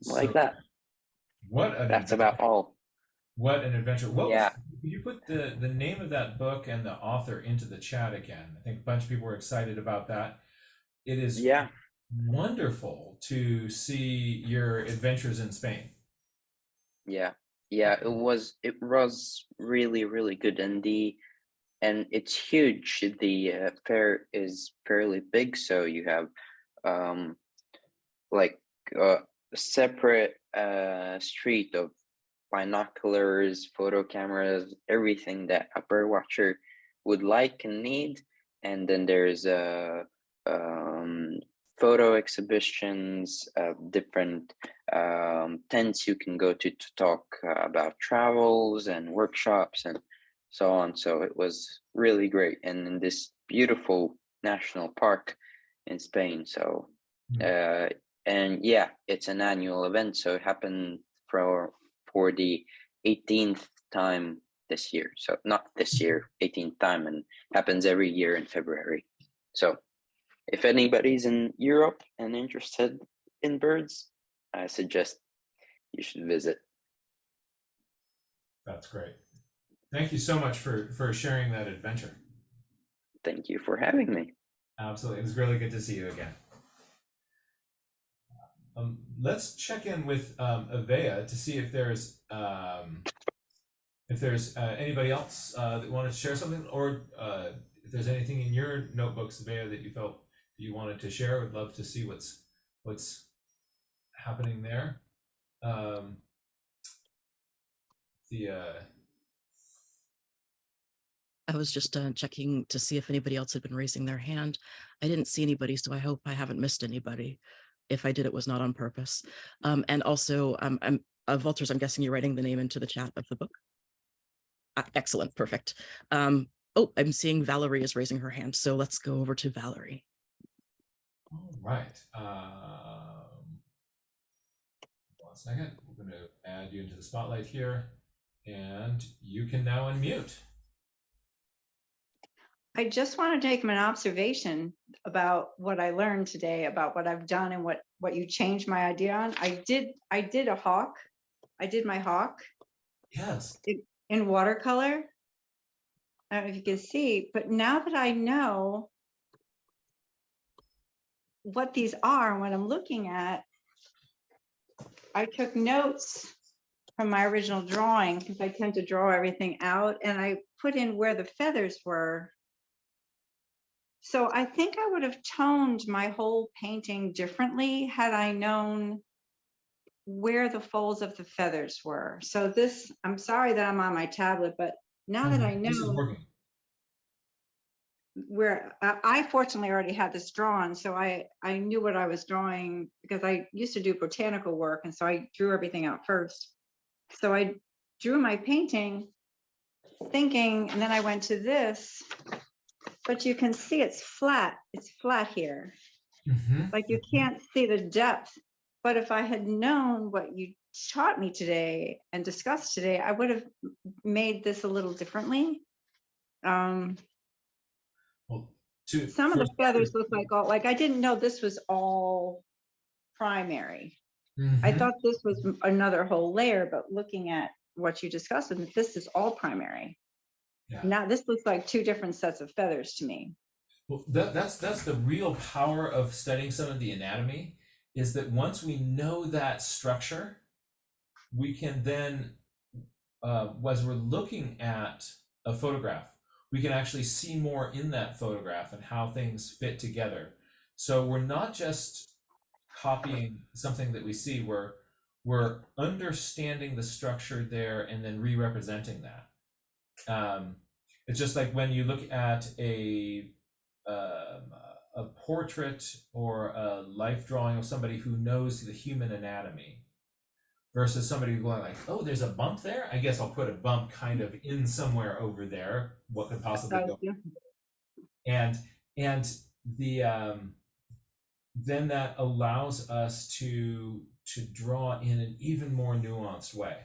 [SPEAKER 7] like
[SPEAKER 1] So
[SPEAKER 7] that.
[SPEAKER 1] what an
[SPEAKER 7] That's
[SPEAKER 1] adventure.
[SPEAKER 7] about all.
[SPEAKER 1] What an adventure. What was
[SPEAKER 7] Yeah.
[SPEAKER 1] could you put the name of that book and the author into the chat again? I think a bunch of people were excited about that. It is
[SPEAKER 7] Yeah.
[SPEAKER 1] wonderful to see your adventures in Spain.
[SPEAKER 7] Yeah. Yeah, it was really really good, and it's huge. The fair is fairly big, so you have um like a separate street of binoculars, photo cameras, everything that a bird watcher would like and need. And then there's um, photo exhibitions, different tents you can go to talk about travels and workshops and so on. So it was really great, and in this beautiful national park in Spain. So and yeah, it's an annual event, so it happened for the 18th time this year. So not this year, 18th time, and happens every year in February. So if anybody's in Europe and interested in birds, I suggest you should visit.
[SPEAKER 1] That's great. Thank you so much for sharing that adventure.
[SPEAKER 7] Thank you for having me.
[SPEAKER 1] Absolutely. It was really good to see you again. Let's check in with Avea to see if there's anybody else that wanted to share something, or if there's anything in your notebooks, Avea, that you felt you wanted to share. Would love to see what's happening there.
[SPEAKER 3] I was just checking to see if anybody else had been raising their hand. I didn't see anybody, so I hope I haven't missed anybody. If I did, it was not on purpose. And also, Walters, I'm guessing you're writing the name into the chat of the book. Excellent, perfect. Oh, I'm seeing Valerie is raising her hand, so let's go over to Valerie.
[SPEAKER 1] All right. 1 second. We're going to add you into the spotlight here, and you can now unmute.
[SPEAKER 2] I just want to take an observation about what I learned today, about what I've done and what you changed my idea on. I did a hawk. I did my hawk.
[SPEAKER 1] Yes.
[SPEAKER 2] In watercolor. I don't know if you can see, but now that I know what these are and what I'm looking at, I took notes from my original drawing because I tend to draw everything out, and I put in where the feathers were. So I think I would have toned my whole painting differently had I known where the folds of the feathers were. So this, I'm sorry that I'm on my tablet, but now that I
[SPEAKER 1] This is
[SPEAKER 2] know
[SPEAKER 1] working.
[SPEAKER 2] where I fortunately already had this drawn, so I knew what I was drawing because I used to do botanical work, and so I drew everything out first. So I drew my painting thinking, and then I went to this, but you can see it's flat here. Like you can't see the depth. But if I had known what you taught me today and discussed today, I would have made this a little differently. Some of the feathers look like I didn't know this was all primary. I thought this was another whole layer, but looking at what you discussed, and this is all primary. Yeah. Now this looks like two different sets of feathers to me.
[SPEAKER 1] Well, that's the real power of studying some of the anatomy, is that once we know that structure, we can then, as we're looking at a photograph, we can actually see more in that photograph and how things fit together. So we're not just copying something that we see, we're understanding the structure there and then re-representing that. It's just like when you look at a portrait or a life drawing of somebody who knows the human anatomy versus somebody going like, oh, there's a bump there. I guess I'll put a bump kind of in somewhere over there. What could possibly go? And the then that allows us to draw in an even more nuanced way.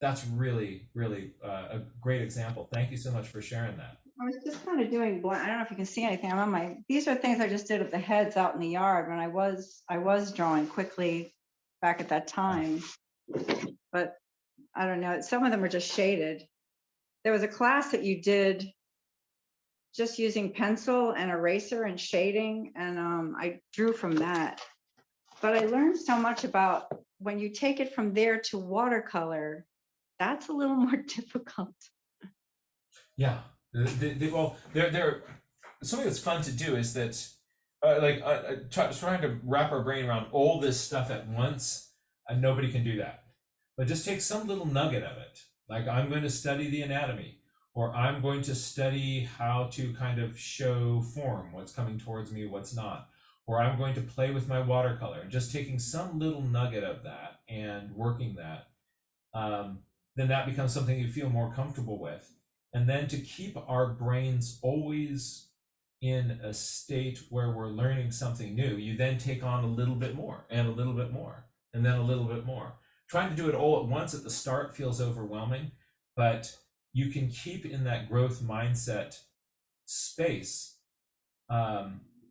[SPEAKER 1] That's really, really a great example. Thank you so much for sharing that.
[SPEAKER 2] I was just kind of doing I don't know if you can see anything. I'm on my, these are things I just did of the heads out in the yard when I was drawing quickly back at that time. But I don't know, some of them are just shaded. There was a class that you did just using pencil and eraser and shading, and I drew from that. But I learned so much about when you take it from there to watercolor, that's a little more difficult.
[SPEAKER 1] Yeah. Well, they're something that's fun to do is that trying to wrap our brain around all this stuff at once, and nobody can do that. But just take some little nugget of it. Like, I'm going to study the anatomy, or I'm going to study how to kind of show form, what's coming towards me, what's not, or I'm going to play with my watercolor. Just taking some little nugget of that and working that, then that becomes something you feel more comfortable with. And then to keep our brains always in a state where we're learning something new, you then take on a little bit more and a little bit more and then a little bit more. Trying to do it all at once at the start feels overwhelming, but you can keep in that growth mindset space,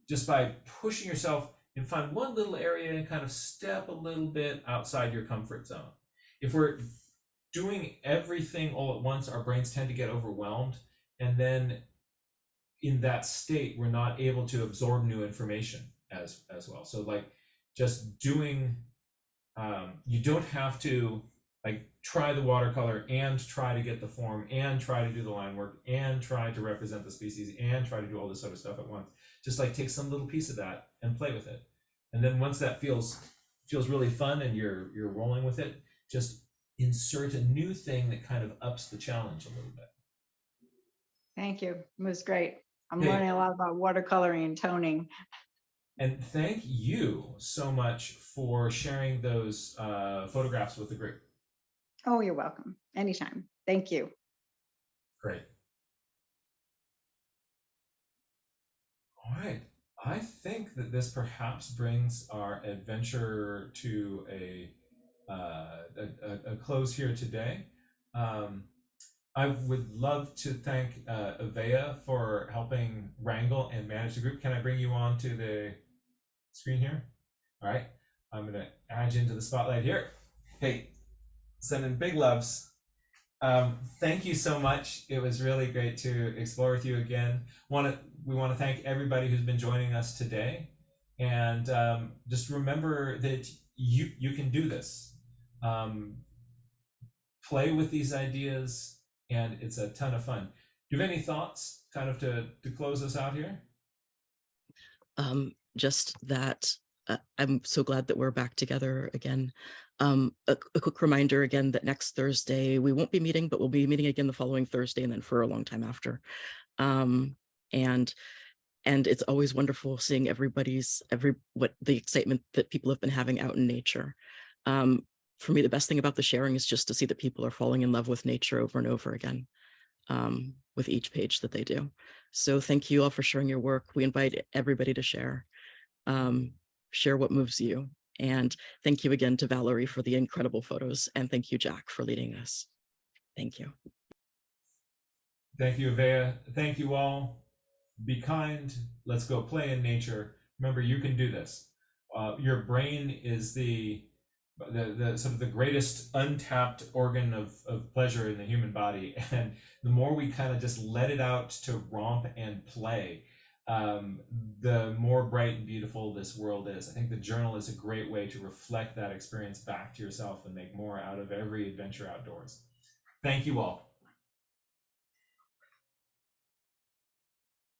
[SPEAKER 1] just by pushing yourself and find one little area and kind of step a little bit outside your comfort zone. If we're doing everything all at once, our brains tend to get overwhelmed, and then in that state we're not able to absorb new information as well. So like, just doing, you don't have to like try the watercolor and try to get the form and try to do the line work and try to represent the species and try to do all this sort of stuff at once. Just like take some little piece of that and play with it, and then once that feels really fun and you're rolling with it, just insert a new thing that kind of ups the challenge a little bit.
[SPEAKER 2] Thank you. It was great. I'm
[SPEAKER 1] Hey.
[SPEAKER 2] learning a lot about watercoloring and toning.
[SPEAKER 1] And thank you so much for sharing those photographs with the group.
[SPEAKER 2] Oh, you're welcome. Anytime. Thank you.
[SPEAKER 1] Great. All right. I think that this perhaps brings our adventure to a close here today. I would love to thank Avea for helping wrangle and manage the group. Can I bring you on to the screen here? All right. I'm going to add you into the spotlight here. Hey, sending big loves. Thank you so much. It was really great to explore with you again. We want to thank everybody who's been joining us today, and just remember that you can do this. Play with these ideas, and it's a ton of fun. Do you have any thoughts, kind of to close us out here?
[SPEAKER 3] Just that I'm so glad that we're back together again. A quick reminder again that next Thursday we won't be meeting, but we'll be meeting again the following Thursday and then for a long time after. And it's always wonderful seeing what the excitement that people have been having out in nature. For me, the best thing about the sharing is just to see that people are falling in love with nature over and over again, with each page that they do. So thank you all for sharing your work. We invite everybody to share what moves you. And thank you again to Valerie for the incredible photos. And thank you, Jack, for leading us. Thank you.
[SPEAKER 1] Thank you, Avea. Thank you all. Be kind. Let's go play in nature. Remember, you can do this. Your brain is the sort of the greatest untapped organ of pleasure in the human body, and the more we kind of just let it out to romp and play, the more bright and beautiful this world is. I think the journal is a great way to reflect that experience back to yourself and make more out of every adventure outdoors. Thank you all.